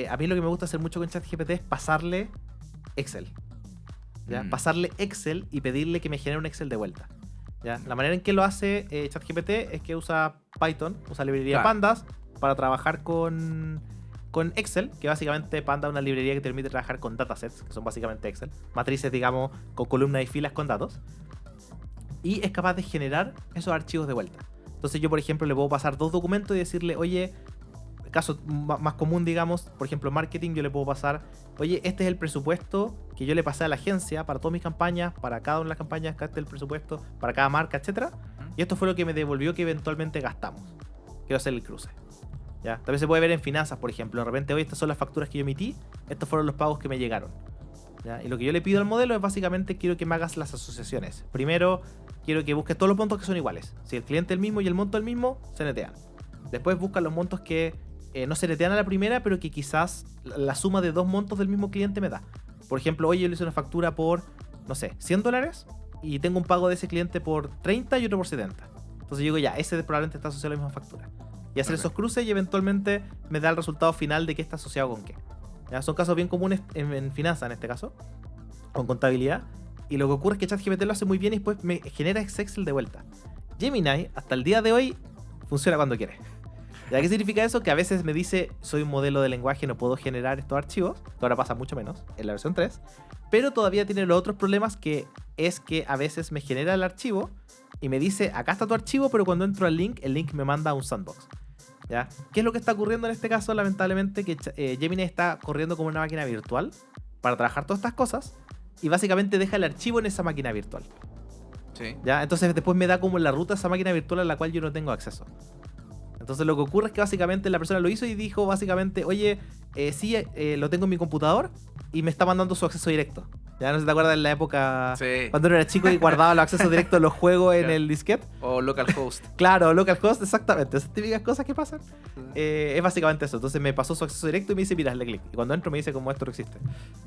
[SPEAKER 2] a mí lo que me gusta hacer mucho con ChatGPT es pasarle Excel. ¿Ya? Pasarle Excel y pedirle que me genere un Excel de vuelta. ¿Ya? La manera en que lo hace ChatGPT es que usa Python, usa librería Pandas para trabajar con con Excel, que básicamente Panda es una librería que te permite trabajar con datasets, que son básicamente Excel, matrices, digamos, con columnas y filas con datos, y es capaz de generar esos archivos de vuelta. Entonces yo, por ejemplo, le puedo pasar 2 documentos y decirle, oye, caso más común, digamos, por ejemplo, marketing, yo le puedo pasar, oye, este es el presupuesto que yo le pasé a la agencia para todas mis campañas, para cada una de las campañas, este es el presupuesto, para cada marca, etcétera, y esto fue lo que me devolvió que eventualmente gastamos. Quiero hacer el cruce. ¿Ya? También se puede ver en finanzas, por ejemplo. De repente, oye, estas son las facturas que yo emití, estos fueron los pagos que me llegaron. ¿Ya? Y lo que yo le pido al modelo es básicamente quiero que me hagas las asociaciones. Primero, quiero que busques todos los montos que son iguales. Si el cliente es el mismo y el monto es el mismo, se netean. Después busca los montos que no se netean a la primera, pero que quizás la suma de 2 montos del mismo cliente me da. Por ejemplo, oye, yo le hice una factura por, no sé, $100 y tengo un pago de ese cliente por 30 y otro por 70. Entonces yo digo, ya, ese probablemente está asociado a la misma factura. Y hacer esos cruces y eventualmente me da el resultado final de qué está asociado con qué. ¿Ya? Son casos bien comunes en finanzas en este caso, o en contabilidad. Y lo que ocurre es que ChatGPT lo hace muy bien y después me genera Excel de vuelta. Gemini, hasta el día de hoy, funciona cuando quiere. ¿Ya? ¿Qué significa eso? Que a veces me dice, soy un modelo de lenguaje, no puedo generar estos archivos, que ahora pasa mucho menos en la versión 3, pero todavía tiene los otros problemas, que es que a veces me genera el archivo y me dice, acá está tu archivo, pero cuando entro al link, el link me manda a un sandbox. ¿Ya? ¿Qué es lo que está ocurriendo en este caso? Lamentablemente que Gemini está corriendo como una máquina virtual para trabajar todas estas cosas y básicamente deja el archivo en esa máquina virtual.
[SPEAKER 1] Sí.
[SPEAKER 2] ¿Ya? Entonces después me da como la ruta a esa máquina virtual a la cual yo no tengo acceso. Entonces lo que ocurre es que básicamente la persona lo hizo y dijo básicamente, oye, sí, lo tengo en mi computador y me está mandando su acceso directo. Ya no sé si te acuerdas en la época cuando uno era chico y guardaba los accesos directos de los juegos en el disquete.
[SPEAKER 1] O localhost.
[SPEAKER 2] Claro, localhost, exactamente. Esas típicas cosas que pasan. Es básicamente eso. Entonces me pasó su acceso directo y me dice, mira, hazle clic. Y cuando entro me dice, como esto no existe.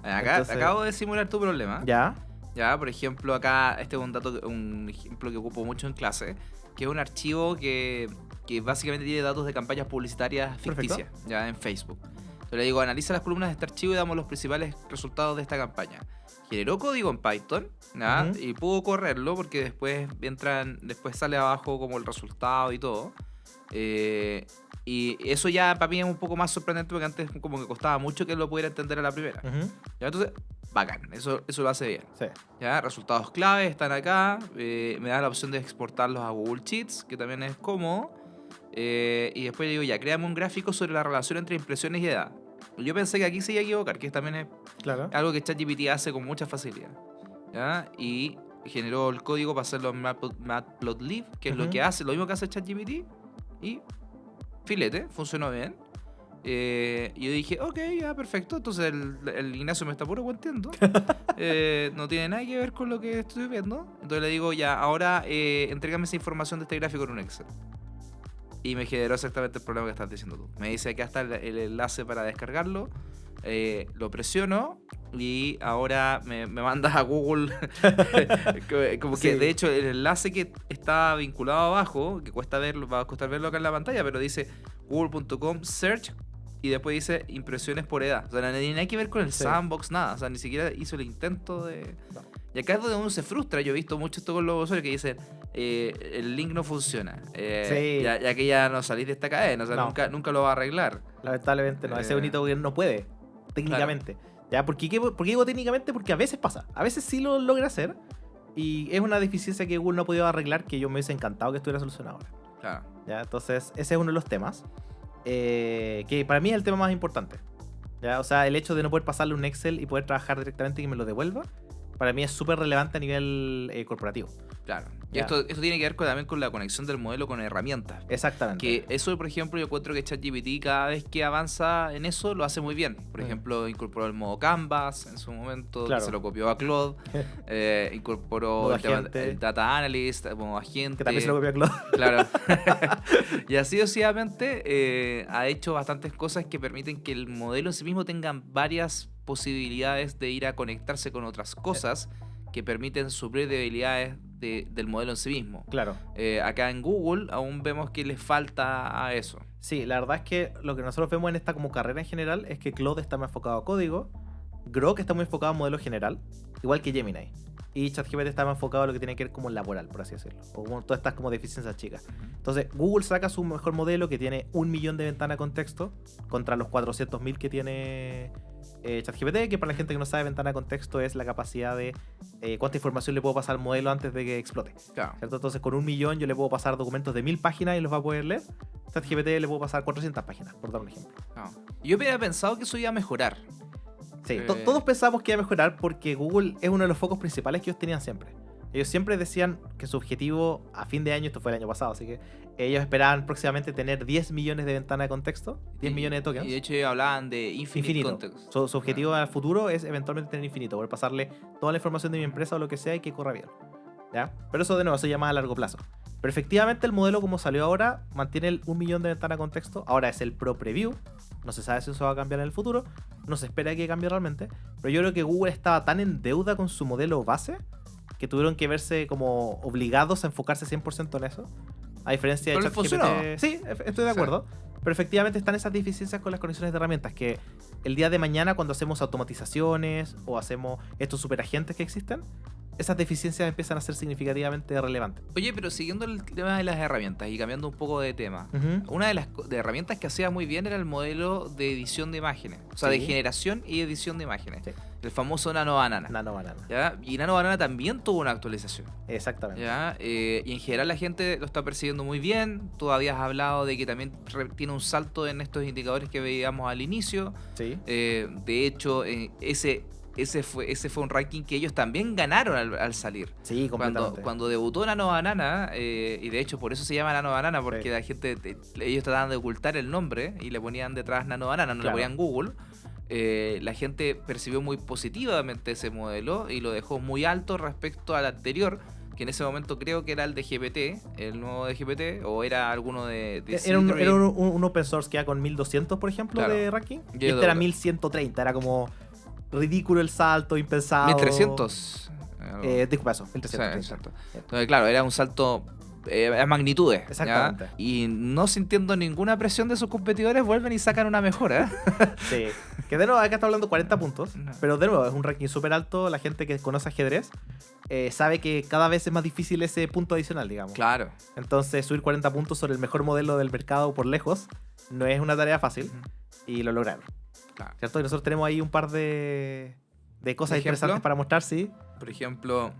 [SPEAKER 1] Entonces, acabo de simular tu problema.
[SPEAKER 2] Ya.
[SPEAKER 1] Ya, por ejemplo, acá este es un ejemplo que ocupo mucho en clase, que es un archivo que básicamente tiene datos de campañas publicitarias ficticias, ya en Facebook. Yo le digo, analiza las columnas de este archivo y damos los principales resultados de esta campaña. Generó código en Python, ¿ya? Y pudo correrlo porque después sale abajo como el resultado y todo. Y eso ya para mí es un poco más sorprendente porque antes como que costaba mucho que lo pudiera entender a la primera. ¿Ya? Entonces, bacán, eso lo hace bien.
[SPEAKER 2] Sí.
[SPEAKER 1] ¿Ya? Resultados clave están acá. Me da la opción de exportarlos a Google Sheets, que también es cómodo. Y después digo, ya, créame un gráfico sobre la relación entre impresiones y edad. Yo pensé que aquí se iba a equivocar, que también es algo que ChatGPT hace con mucha facilidad. ¿Ya? Y generó el código para hacerlo en Matplotlib, que es lo que hace, lo mismo que hace ChatGPT. Y filete, funcionó bien. Y yo dije, ok, ya, perfecto. Entonces el Ignacio me está puro cuenteando. No tiene nada que ver con lo que estoy viendo. Entonces le digo, ya, ahora entrégame esa información de este gráfico en un Excel. Y me generó exactamente el problema que estás diciendo tú. Me dice que acá está el enlace para descargarlo. Lo presiono y ahora me manda a Google. Como que de hecho el enlace que está vinculado abajo, que va a costar verlo acá en la pantalla, pero dice google.com search y después dice impresiones por edad. O sea, no tiene nada que ver con el sandbox, nada. O sea, ni siquiera hizo el intento de... No. Y acá es donde uno se frustra. Yo he visto mucho esto con los usuarios que dicen el link no funciona. Ya que ya no salís de esta cadena. O sea, nunca lo va a arreglar.
[SPEAKER 2] Lamentablemente no. Ese bonito que no puede, técnicamente. Claro. ¿Ya? ¿Por qué digo técnicamente? Porque a veces pasa. A veces sí lo logra hacer. Y es una deficiencia que Google no ha podido arreglar, que yo me hubiese encantado que estuviera solucionado ahora.
[SPEAKER 1] Claro.
[SPEAKER 2] ¿Ya? Entonces, ese es uno de los temas. Que para mí es el tema más importante. ¿Ya? O sea, el hecho de no poder pasarle un Excel y poder trabajar directamente y que me lo devuelva, para mí es súper relevante a nivel corporativo.
[SPEAKER 1] Claro. Y esto tiene que ver también con la conexión del modelo con herramientas.
[SPEAKER 2] Exactamente.
[SPEAKER 1] Que eso, por ejemplo, yo encuentro que ChatGPT cada vez que avanza en eso lo hace muy bien. Por ejemplo, incorporó el modo Canvas en su momento, que se lo copió a Claude. Incorporó el Data Analyst, el modo agente.
[SPEAKER 2] Que también se lo copió a Claude.
[SPEAKER 1] Claro. Y así sucesivamente ha hecho bastantes cosas que permiten que el modelo en sí mismo tenga varias posibilidades de ir a conectarse con otras cosas que permiten suplir debilidades del modelo en sí mismo.
[SPEAKER 2] Claro.
[SPEAKER 1] Acá en Google aún vemos que les falta a eso.
[SPEAKER 2] Sí, la verdad es que lo que nosotros vemos en esta como carrera en general es que Claude está más enfocado a código, Grok está muy enfocado a modelo general, igual que Gemini. y ChatGPT está más enfocado a lo que tiene que ver como laboral, por así decirlo, o como todas estas como deficiencias chicas. Entonces Google saca su mejor modelo que tiene 1 millón de ventanas con texto contra los 400.000 que tiene ChatGPT, que para la gente que no sabe, ventana con texto es la capacidad de cuánta información le puedo pasar al modelo antes de que explote.
[SPEAKER 1] Claro.
[SPEAKER 2] ¿Cierto? Entonces con 1 millón yo le puedo pasar documentos de 1000 páginas y los va a poder leer. ChatGPT le puedo pasar 400 páginas, por dar un ejemplo.
[SPEAKER 1] No. Yo había pensado que eso iba a mejorar.
[SPEAKER 2] Sí, todos pensamos que iba a mejorar porque Google es uno de los focos principales que ellos tenían siempre. Ellos siempre decían que su objetivo a fin de año, esto fue el año pasado, así que ellos esperaban próximamente tener 10 millones de ventanas de contexto, 10 millones de tokens.
[SPEAKER 1] Y de hecho ellos hablaban de infinito. Context.
[SPEAKER 2] Su objetivo al futuro es eventualmente tener infinito, poder pasarle toda la información de mi empresa o lo que sea y que corra bien. ¿Ya? Pero eso de nuevo se llama a largo plazo. Pero efectivamente el modelo como salió ahora mantiene el 1 millón de ventanas con texto. Ahora es el Pro Preview. No se sabe si eso va a cambiar en el futuro. No se espera que cambie realmente. Pero yo creo que Google estaba tan en deuda con su modelo base que tuvieron que verse como obligados a enfocarse 100% en eso. A diferencia de ChatGPT. Sí, estoy de acuerdo. Sí. Pero efectivamente están esas deficiencias con las conexiones de herramientas que el día de mañana cuando hacemos automatizaciones o hacemos estos superagentes que existen, esas deficiencias empiezan a ser significativamente relevantes.
[SPEAKER 1] Oye, pero siguiendo el tema de las herramientas y cambiando un poco de tema, una de las herramientas que hacía muy bien era el modelo de edición de imágenes, o sea, de generación y edición de imágenes. Sí. El famoso Nano Banana.
[SPEAKER 2] Nano Banana.
[SPEAKER 1] ¿Ya? Y Nano Banana también tuvo una actualización.
[SPEAKER 2] Exactamente.
[SPEAKER 1] ¿Ya? Y en general la gente lo está percibiendo muy bien. Tú habías hablado de que también tiene un salto en estos indicadores que veíamos al inicio.
[SPEAKER 2] Sí.
[SPEAKER 1] De hecho, ese fue un ranking que ellos también ganaron al salir.
[SPEAKER 2] Sí, completamente.
[SPEAKER 1] Cuando debutó Nano Banana, y de hecho por eso se llama Nano Banana, porque sí. La gente, ellos trataban de ocultar el nombre y le ponían detrás Nano Banana, no le ponían Google. La gente percibió muy positivamente ese modelo y lo dejó muy alto respecto al anterior, que en ese momento creo que era el de GPT, el nuevo de GPT, o era alguno de
[SPEAKER 2] era un open source que era con 1200, por ejemplo, claro, de ranking. Y este era 1130, era como ridículo el salto, impensado.
[SPEAKER 1] 1300.
[SPEAKER 2] Disculpa eso, 1300.
[SPEAKER 1] Sí, entonces, claro, era un salto a magnitudes.
[SPEAKER 2] Exactamente.
[SPEAKER 1] ¿Ya? Y no sintiendo ninguna presión de sus competidores, vuelven y sacan una mejora.
[SPEAKER 2] Sí. Que de nuevo, acá está hablando 40 puntos. No. Pero de nuevo, es un ranking súper alto. La gente que conoce ajedrez sabe que cada vez es más difícil ese punto adicional, digamos.
[SPEAKER 1] Claro.
[SPEAKER 2] Entonces, subir 40 puntos sobre el mejor modelo del mercado por lejos no es una tarea fácil. Y lo lograron. Claro. ¿Cierto? Y nosotros tenemos ahí un par de cosas interesantes para mostrar, sí.
[SPEAKER 1] Por ejemplo,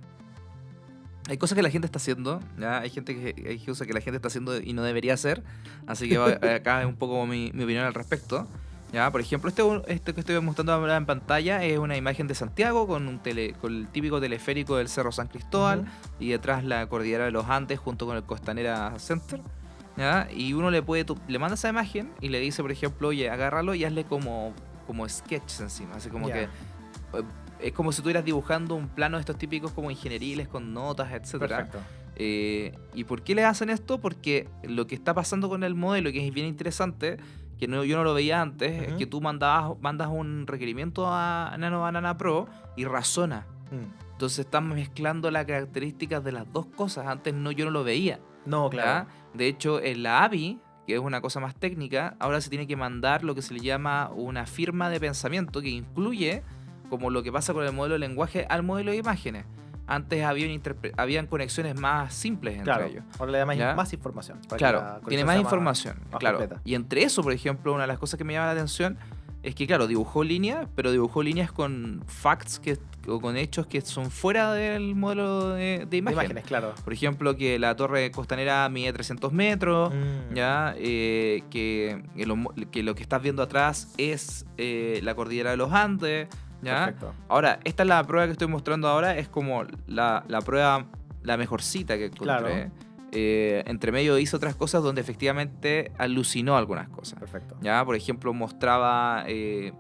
[SPEAKER 1] hay cosas que la gente está haciendo, ¿ya? Hay cosas que la gente está haciendo y no debería hacer. Así que acá es un poco mi opinión al respecto. ¿Ya? Por ejemplo, este que estoy mostrando ahora en pantalla es una imagen de Santiago con el típico teleférico del Cerro San Cristóbal y detrás la cordillera de los Andes junto con el Costanera Center. ¿Ya? Y uno le manda esa imagen y le dice, por ejemplo, oye, agárralo y hazle como sketches encima. Así como que es como si estuvieras dibujando un plano de estos típicos como ingenieriles con notas, etcétera.
[SPEAKER 2] Perfecto.
[SPEAKER 1] ¿Y por qué le hacen esto? Porque lo que está pasando con el modelo, que es bien interesante, que yo no lo veía antes, es que tú mandas un requerimiento a Nano Banana Pro y razona. Entonces están mezclando las características de las dos cosas. Antes yo no lo veía.
[SPEAKER 2] No, claro.
[SPEAKER 1] ¿Ya? De hecho, en la API, que es una cosa más técnica, ahora se tiene que mandar lo que se le llama una firma de pensamiento que incluye, como lo que pasa con el modelo de lenguaje, al modelo de imágenes. Antes habían conexiones más simples entre ellos.
[SPEAKER 2] Ahora le da más información.
[SPEAKER 1] Claro, tiene más información.
[SPEAKER 2] Más
[SPEAKER 1] claro.
[SPEAKER 2] Completa.
[SPEAKER 1] Y entre eso, por ejemplo, una de las cosas que me llama la atención es que, claro, dibujó líneas, pero dibujó líneas con facts o con hechos que son fuera del modelo de imágenes.
[SPEAKER 2] Claro.
[SPEAKER 1] Por ejemplo, que la torre costanera mide 300 metros, ¿ya? Que lo que estás viendo atrás es la cordillera de los Andes, ¿ya?
[SPEAKER 2] Perfecto.
[SPEAKER 1] Ahora, esta es la prueba que estoy mostrando ahora, es como la prueba, la mejorcita que encontré.
[SPEAKER 2] Claro.
[SPEAKER 1] Entre medio hizo otras cosas donde efectivamente alucinó algunas cosas.
[SPEAKER 2] Perfecto.
[SPEAKER 1] ¿Ya? Por ejemplo, mostraba que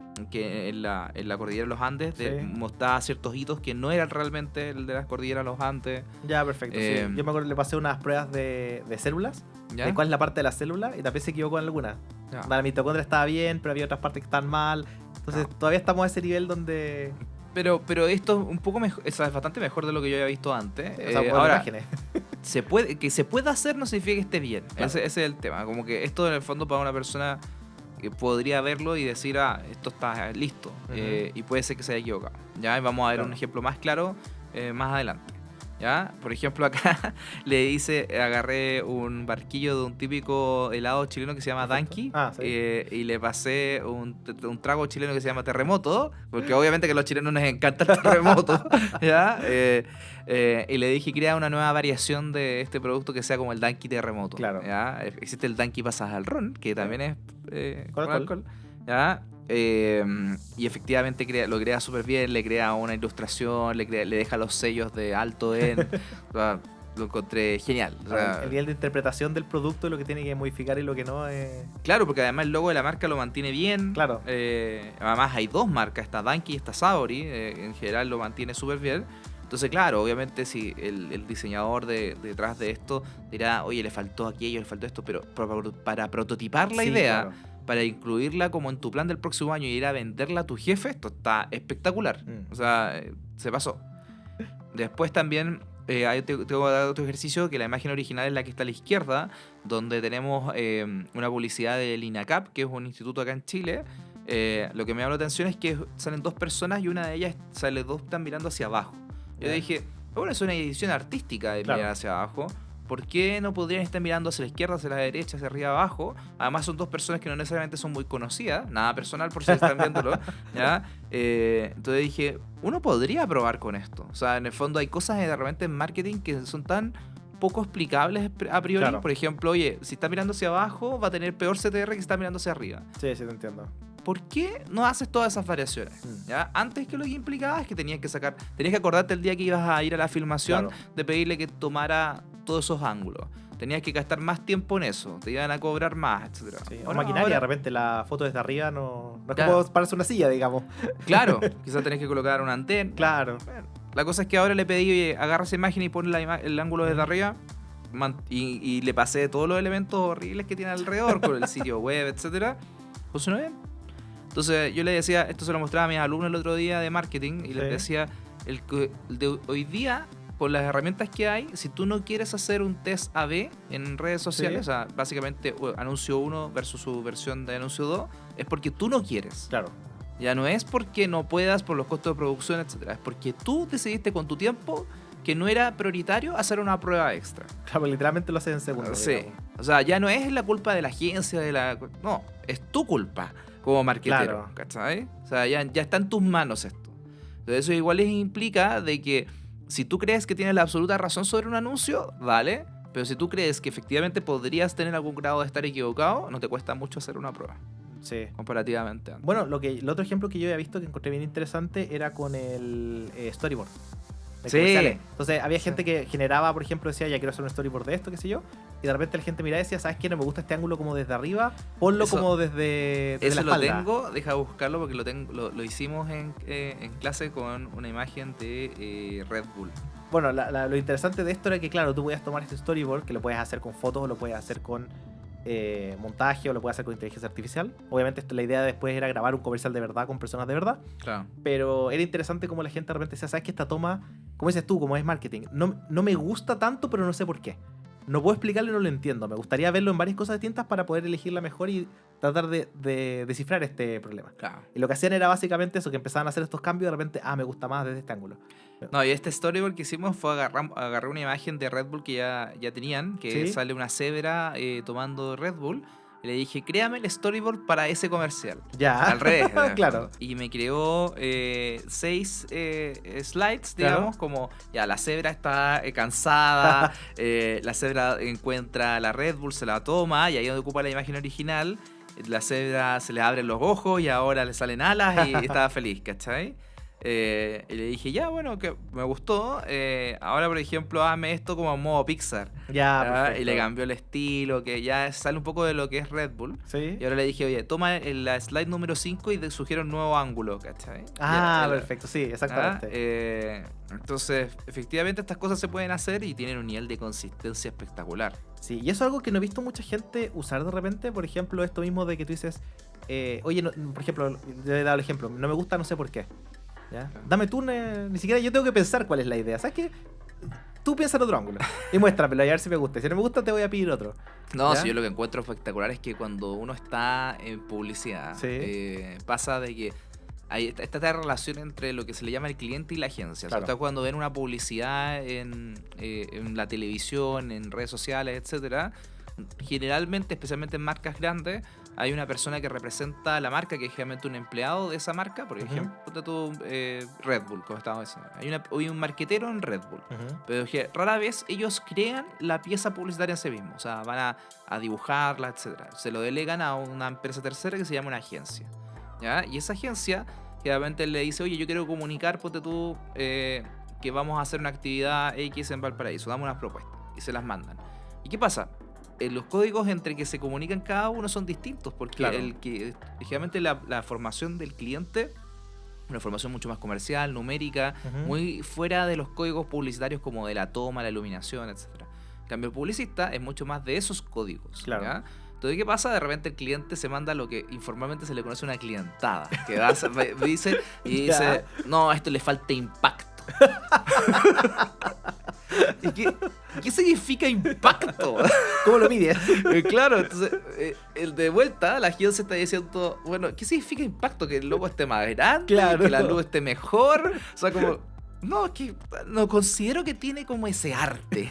[SPEAKER 1] en la cordillera de los Andes mostraba ciertos hitos que no eran realmente el de las cordilleras de los Andes.
[SPEAKER 2] Ya, perfecto. Sí. Yo me acuerdo que le pasé unas pruebas de células,
[SPEAKER 1] ¿ya?
[SPEAKER 2] de cuál es la parte de la célula, y también se equivocó en alguna. La mitocondria estaba bien, pero había otras partes que estaban mal. Entonces todavía estamos a ese nivel donde...
[SPEAKER 1] Pero esto es un poco mejor, es bastante mejor de lo que yo había visto antes.
[SPEAKER 2] O sea,
[SPEAKER 1] ahora,
[SPEAKER 2] imágenes.
[SPEAKER 1] que se pueda hacer no significa que esté bien. Claro. Ese es el tema. Como que esto en el fondo para una persona que podría verlo y decir, esto está listo. Y puede ser que se haya equivocado. ¿Ya? Y vamos a ver un ejemplo más claro más adelante. ¿Ya? Por ejemplo, acá agarré un barquillo de un típico helado chileno que se llama Danqui, y le pasé un trago chileno que se llama Terremoto, porque obviamente que a los chilenos nos encanta el terremoto, ¿ya? Y le dije que crea una nueva variación de este producto que sea como el Danqui Terremoto.
[SPEAKER 2] Claro.
[SPEAKER 1] ¿Ya? Existe el Danqui pasas al ron, que también es
[SPEAKER 2] con alcohol.
[SPEAKER 1] ¿Ya? Y efectivamente lo crea súper bien, le crea una ilustración, le deja los sellos de alto en. O sea, lo encontré genial. O sea,
[SPEAKER 2] el nivel de interpretación del producto y lo que tiene que modificar y lo que no es...
[SPEAKER 1] Claro, porque además el logo de la marca lo mantiene bien.
[SPEAKER 2] Claro.
[SPEAKER 1] Además hay dos marcas, está Danqui y está Saori. En general lo mantiene súper bien. Entonces, claro, obviamente si el diseñador detrás de esto dirá, oye, le faltó aquello, le faltó esto, pero para prototipar la idea... Claro. Para incluirla como en tu plan del próximo año y ir a venderla a tu jefe, esto está espectacular. O sea, se pasó. Después también tengo que dar otro ejercicio, que la imagen original es la que está a la izquierda, donde tenemos una publicidad del INACAP, que es un instituto acá en Chile. Lo que me llama la atención es que salen dos personas y una de ellas están mirando hacia abajo. Yo dije, bueno, es una edición artística de mirar hacia abajo. ¿Por qué no podrían estar mirando hacia la izquierda, hacia la derecha, hacia arriba, abajo? Además son dos personas que no necesariamente son muy conocidas. Nada personal por si están viéndolo. ¿Ya? Entonces dije, uno podría probar con esto. O sea, en el fondo hay cosas de repente en marketing que son tan poco explicables a priori. Claro. Por ejemplo, oye, si está mirando hacia abajo va a tener peor CTR que si está mirando hacia arriba.
[SPEAKER 2] Sí, te entiendo.
[SPEAKER 1] ¿Por qué no haces todas esas variaciones? ¿Ya? Antes, que lo que implicaba es que tenías que acordarte el día que ibas a ir a la filmación, de pedirle que tomara todos esos ángulos. Tenías que gastar más tiempo en eso, te iban a cobrar más, etc.
[SPEAKER 2] Sí, o maquinaria, de repente la foto desde arriba no es como pararse una silla, digamos.
[SPEAKER 1] Claro, quizás tenés que colocar una antena.
[SPEAKER 2] Claro.
[SPEAKER 1] Bueno, la cosa es que ahora le pedí, oye, agarra esa imagen y pon el ángulo desde arriba, y le pasé todos los elementos horribles que tiene alrededor, con el sitio web, etc. Funcionó bien. Entonces yo le decía, esto se lo mostraba a mis alumnos el otro día de marketing, y les decía, el de hoy día, con las herramientas que hay, si tú no quieres hacer un test A/B en redes sociales, o sea, básicamente anuncio 1 versus su versión de anuncio 2, es porque tú no quieres.
[SPEAKER 2] Claro.
[SPEAKER 1] Ya no es porque no puedas por los costos de producción, etc. Es porque tú decidiste con tu tiempo que no era prioritario hacer una prueba extra.
[SPEAKER 2] Claro, literalmente lo haces en segundos.
[SPEAKER 1] Sí. Digamos. O sea, ya no es la culpa de la agencia, no, es tu culpa como marketero, ¿cachai? O sea, ya está en tus manos esto. Entonces eso igual implica de que si tú crees que tienes la absoluta razón sobre un anuncio, vale, pero si tú crees que efectivamente podrías tener algún grado de estar equivocado, no te cuesta mucho hacer una prueba.
[SPEAKER 2] Sí.
[SPEAKER 1] Comparativamente antes.
[SPEAKER 2] Bueno, el otro ejemplo que yo había visto que encontré bien interesante era con el storyboard.
[SPEAKER 1] Sí.
[SPEAKER 2] Entonces había gente que generaba, por ejemplo, decía, ya quiero hacer un storyboard de esto, qué sé yo, y de repente la gente miraba y decía, ¿sabes qué? No me gusta este ángulo como desde arriba, ponlo como desde la espalda.
[SPEAKER 1] Eso lo tengo, deja buscarlo porque lo hicimos en clase con una imagen de Red Bull.
[SPEAKER 2] Bueno, lo interesante de esto era que, claro, tú podías tomar este storyboard, que lo puedes hacer con fotos o lo puedes hacer con montaje o lo puedes hacer con inteligencia artificial. Obviamente la idea después era grabar un comercial de verdad con personas de verdad.
[SPEAKER 1] Claro.
[SPEAKER 2] Pero era interesante como la gente de repente decía, ¿sabes qué? Esta toma, como dices tú, como es marketing, no me gusta tanto, pero no sé por qué. No puedo explicarlo y no lo entiendo. Me gustaría verlo en varias cosas distintas para poder elegir la mejor y tratar de descifrar este problema.
[SPEAKER 1] Claro.
[SPEAKER 2] Y lo que hacían era básicamente eso, que empezaban a hacer estos cambios y de repente, me gusta más desde este ángulo.
[SPEAKER 1] No, y este storyboard que hicimos fue agarrar una imagen de Red Bull que ya tenían, que sale una cebra tomando Red Bull. Y le dije, créame el storyboard para ese comercial.
[SPEAKER 2] Ya.
[SPEAKER 1] Al revés.
[SPEAKER 2] Claro.
[SPEAKER 1] Y me creó 6 slides, digamos, como ya la cebra está cansada, la cebra encuentra la Red Bull, se la toma, y ahí donde ocupa la imagen original, la cebra se le abren los ojos y ahora le salen alas y estaba feliz, ¿cachai? Y le dije, ya, bueno, que me gustó. Ahora, por ejemplo, hazme esto como en modo Pixar.
[SPEAKER 2] Ya,
[SPEAKER 1] y le cambió el estilo, que ya sale un poco de lo que es Red Bull.
[SPEAKER 2] Sí.
[SPEAKER 1] Y ahora le dije, oye, toma la slide número 5 y sugiere un nuevo ángulo, ¿cachai?
[SPEAKER 2] Perfecto, sí, exactamente.
[SPEAKER 1] Entonces, efectivamente, estas cosas se pueden hacer y tienen un nivel de consistencia espectacular.
[SPEAKER 2] Sí, y eso es algo que no he visto mucha gente usar de repente. Por ejemplo, esto mismo de que tú dices, oye, por ejemplo, yo he dado el ejemplo, no me gusta, no sé por qué. ¿Ya? Dame tú, ni siquiera yo tengo que pensar cuál es la idea. ¿Sabes qué? Tú piensas en otro ángulo y muéstramelo y a ver si me gusta. Si no me gusta, te voy a pedir otro.
[SPEAKER 1] No,
[SPEAKER 2] ¿ya?
[SPEAKER 1] Si yo lo que encuentro espectacular es que cuando uno está en publicidad, pasa de que está esta relación entre lo que se le llama el cliente y la agencia.
[SPEAKER 2] Claro.
[SPEAKER 1] O sea, cuando ven una publicidad en la televisión, en redes sociales, etcétera, generalmente, especialmente en marcas grandes, hay una persona que representa la marca, que es generalmente un empleado de esa marca. Por ejemplo, Red Bull, como estábamos diciendo. Hay un marquetero en Red Bull. Pero rara vez ellos crean la pieza publicitaria en sí mismos. O sea, van a dibujarla, etcétera. Se lo delegan a una empresa tercera que se llama una agencia, ¿ya? Y esa agencia generalmente le dice, oye, yo quiero comunicar, ponte tú, que vamos a hacer una actividad X en Valparaíso. Dame unas propuestas. Y se las mandan. ¿Y qué pasa? Los códigos entre que se comunican cada uno son distintos, porque
[SPEAKER 2] Claro.
[SPEAKER 1] generalmente la formación del cliente, una formación mucho más comercial, numérica, muy fuera de los códigos publicitarios como de la toma, la iluminación, etc. En cambio, el publicista es mucho más de esos códigos.
[SPEAKER 2] Claro.
[SPEAKER 1] ¿Ya? Entonces, ¿qué pasa? De repente el cliente se manda lo que informalmente se le conoce una clientada, que dice, no, a esto le falta impacto. ¿Y qué significa impacto?
[SPEAKER 2] ¿Cómo lo mides?
[SPEAKER 1] Claro, entonces, de vuelta, la agencia está diciendo, bueno, ¿qué significa impacto? Que el logo esté más grande,
[SPEAKER 2] Claro.
[SPEAKER 1] que la luz esté mejor. O sea, como, no, que no considero que tiene como ese arte.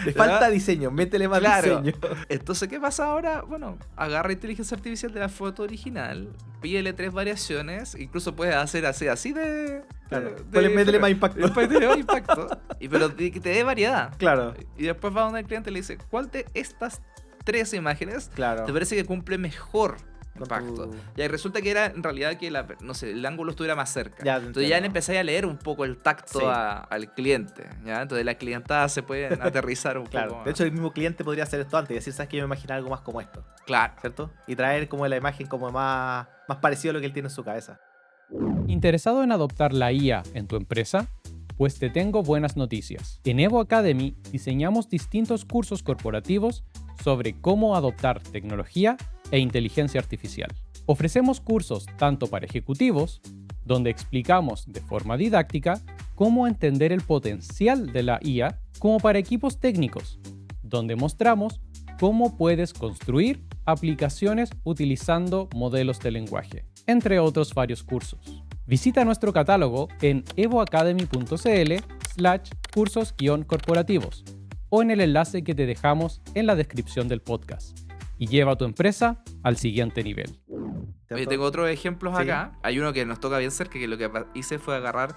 [SPEAKER 2] Le falta diseño, métele más diseño.
[SPEAKER 1] Entonces, ¿qué pasa ahora? Bueno, agarra inteligencia artificial de la foto original, pídele 3 variaciones, incluso puedes hacer así de...
[SPEAKER 2] Claro. Métele más impacto.
[SPEAKER 1] Métele más impacto. Pero que te dé variedad.
[SPEAKER 2] Claro.
[SPEAKER 1] Y después va donde el cliente y le dice, ¿cuál de estas 3 imágenes
[SPEAKER 2] Claro.
[SPEAKER 1] te parece que cumple mejor impacto?
[SPEAKER 2] tu-
[SPEAKER 1] Y ahí resulta que era en realidad que el ángulo estuviera más cerca.
[SPEAKER 2] Ya, te
[SPEAKER 1] Entonces ya
[SPEAKER 2] entiendo.
[SPEAKER 1] empecé a leer un poco el tacto
[SPEAKER 2] Sí.
[SPEAKER 1] al cliente, ¿ya? Entonces las clientadas se pueden aterrizar un
[SPEAKER 2] Claro.
[SPEAKER 1] poco.
[SPEAKER 2] De hecho, el mismo cliente podría hacer esto antes y decir, ¿sabes qué? Yo me imaginaba algo más como esto,
[SPEAKER 1] Claro.
[SPEAKER 2] ¿cierto? Y traer como la imagen como más parecido a lo que él tiene en su cabeza.
[SPEAKER 3] ¿Interesado en adoptar la IA en tu empresa? Pues te tengo buenas noticias. En Evo Academy diseñamos distintos cursos corporativos sobre cómo adoptar tecnología e inteligencia artificial. Ofrecemos cursos tanto para ejecutivos, donde explicamos de forma didáctica cómo entender el potencial de la IA, como para equipos técnicos, donde mostramos cómo puedes construir aplicaciones utilizando modelos de lenguaje, entre otros varios cursos. Visita nuestro catálogo en evoacademy.cl/cursos-corporativos o en el enlace que te dejamos en la descripción del podcast y lleva a tu empresa al siguiente nivel.
[SPEAKER 1] Oye,
[SPEAKER 2] ¿Cierto?
[SPEAKER 1] tengo otros ejemplos
[SPEAKER 2] Sí.
[SPEAKER 1] acá. Hay uno que nos toca bien cerca, que lo que hice fue agarrar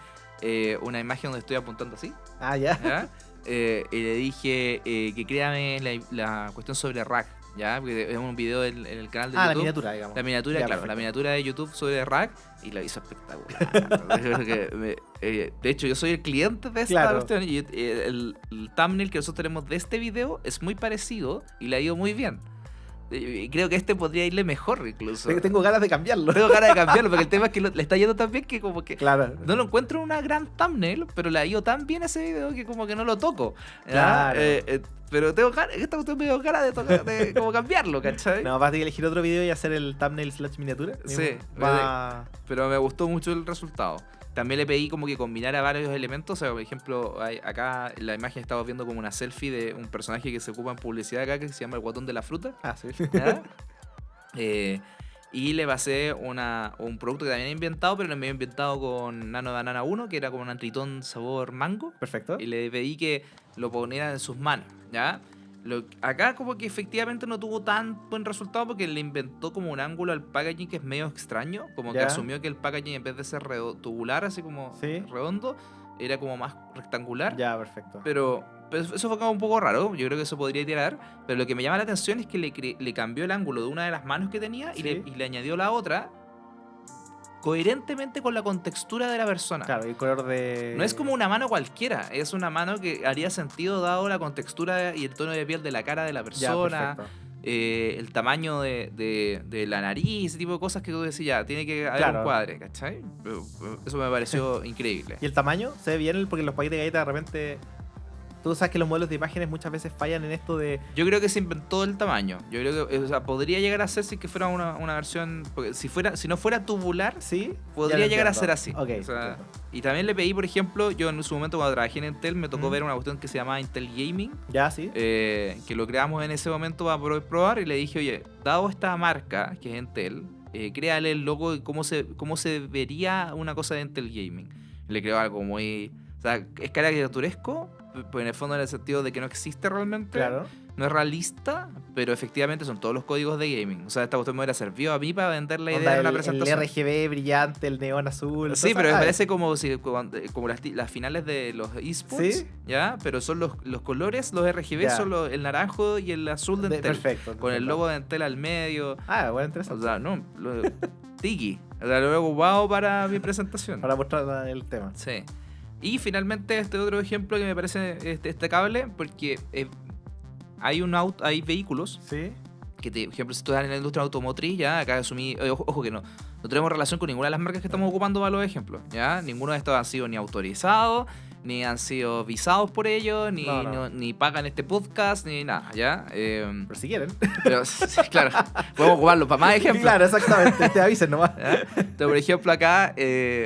[SPEAKER 1] una imagen donde estoy apuntando así,
[SPEAKER 2] Ah, ya.
[SPEAKER 1] ¿ya? Y le dije que créame la cuestión sobre RAG, ¿ya? Porque es un video en el canal de
[SPEAKER 2] Ah, la
[SPEAKER 1] YouTube.
[SPEAKER 2] miniatura, digamos.
[SPEAKER 1] La miniatura,
[SPEAKER 2] Ya,
[SPEAKER 1] claro,
[SPEAKER 2] perfecto.
[SPEAKER 1] la miniatura de YouTube sobre RAG y la hizo espectacular. Yo creo que de hecho, yo soy el cliente de esta
[SPEAKER 2] Claro.
[SPEAKER 1] cuestión y el thumbnail que nosotros tenemos de este video es muy parecido y le ha ido muy bien. Y creo que este podría irle mejor incluso.
[SPEAKER 2] Tengo ganas de cambiarlo.
[SPEAKER 1] Tengo ganas de cambiarlo porque el tema es que le está yendo tan bien que como que
[SPEAKER 2] Claro.
[SPEAKER 1] no lo encuentro una gran thumbnail, pero le ha ido tan bien ese video que como que no lo toco. ¿Ya?
[SPEAKER 2] Claro.
[SPEAKER 1] Pero tengo ganas, esta cuestión me dio ganas de como cambiarlo, ¿cachai?
[SPEAKER 2] No, vas a elegir otro video y hacer el thumbnail / miniatura.
[SPEAKER 1] Sí.
[SPEAKER 2] Va...
[SPEAKER 1] Pero me gustó mucho el resultado. También le pedí como que combinara varios elementos. O sea, por ejemplo, acá en la imagen estamos viendo como una selfie de un personaje que se ocupa en publicidad acá que se llama el guatón de la fruta.
[SPEAKER 2] Ah, sí.
[SPEAKER 1] ¿Ya? Y le pasé un producto que también he inventado, pero lo he inventado con Nano Banana 1, que era como un tritón sabor mango.
[SPEAKER 2] Perfecto.
[SPEAKER 1] Y le pedí que lo poniera en sus manos, ¿ya? Acá como que efectivamente no tuvo tan buen resultado porque le inventó como un ángulo al packaging que es medio extraño, como que
[SPEAKER 2] Ya.
[SPEAKER 1] asumió que el packaging en vez de ser tubular, así como
[SPEAKER 2] Sí.
[SPEAKER 1] redondo, era como más rectangular.
[SPEAKER 2] Ya, perfecto.
[SPEAKER 1] Pero eso fue como un poco raro, yo creo que eso podría tirar, pero lo que me llama la atención es que le cambió el ángulo de una de las manos que tenía y,
[SPEAKER 2] Sí.
[SPEAKER 1] y le añadió la otra coherentemente con la contextura de la persona.
[SPEAKER 2] Claro, y el color de...
[SPEAKER 1] No es como una mano cualquiera, es una mano que haría sentido dado la contextura y el tono de piel de la cara de la
[SPEAKER 2] Ya,
[SPEAKER 1] persona,
[SPEAKER 2] perfecto.
[SPEAKER 1] el tamaño de la nariz, ese tipo de cosas que tú decís, ya, tiene que haber
[SPEAKER 2] Claro.
[SPEAKER 1] un cuadre, ¿cachai? Eso me pareció increíble.
[SPEAKER 2] ¿Y el tamaño? ¿Se ve bien? Porque los paquetes de galletas de repente... Tú sabes que los modelos de imágenes muchas veces fallan en esto de...
[SPEAKER 1] Yo creo que se inventó el tamaño. Yo creo que, o sea, podría llegar a ser si que fuera una versión, porque si no fuera tubular,
[SPEAKER 2] ¿Sí?
[SPEAKER 1] podría
[SPEAKER 2] Ya lo
[SPEAKER 1] llegar a
[SPEAKER 2] entiendo.
[SPEAKER 1] ser así.
[SPEAKER 2] Ok,
[SPEAKER 1] O sea,
[SPEAKER 2] entiendo.
[SPEAKER 1] y también le pedí, por ejemplo, yo en su momento cuando trabajé en Intel me tocó
[SPEAKER 2] Mm.
[SPEAKER 1] ver una cuestión que se llamaba Intel Gaming,
[SPEAKER 2] Ya, sí.
[SPEAKER 1] que lo creamos en ese momento para poder probar y le dije, oye, dado esta marca que es Intel, créale el logo y cómo se vería una cosa de Intel Gaming. Le creo algo muy... O sea, es caricaturesco, pues en el fondo en el sentido de que no existe realmente.
[SPEAKER 2] Claro.
[SPEAKER 1] No es realista, pero efectivamente son todos los códigos de gaming. O sea, esta cuestión me hubiera servido a mí para vender la idea de una presentación.
[SPEAKER 2] El RGB brillante, el neón azul.
[SPEAKER 1] Sí, pero me parece como las finales de los esports,
[SPEAKER 2] ¿sí?
[SPEAKER 1] ¿ya? Pero son los colores, los RGB son el naranjo y el azul de Entel.
[SPEAKER 2] Perfecto.
[SPEAKER 1] Con el logo de Entel al medio.
[SPEAKER 2] Bueno, interesante.
[SPEAKER 1] O sea, no, tiki. O sea, lo he ocupado para mi presentación.
[SPEAKER 2] Para mostrar el tema.
[SPEAKER 1] Sí. Y finalmente este otro ejemplo que me parece destacable, porque hay vehículos,
[SPEAKER 2] ¿sí?
[SPEAKER 1] Que, por ejemplo, si tú estás en la industria automotriz, ya acá asumí, ojo que no tenemos relación con ninguna de las marcas que estamos ocupando para los ejemplos, ya ninguno de estos han sido ni autorizados, ni han sido visados por ellos, ni pagan este podcast, ni nada, ya.
[SPEAKER 2] Pero si quieren.
[SPEAKER 1] Pero claro, podemos ocuparlo para más ejemplos.
[SPEAKER 2] Claro, exactamente, te avisen nomás.
[SPEAKER 1] ¿Ya? Entonces, por ejemplo, acá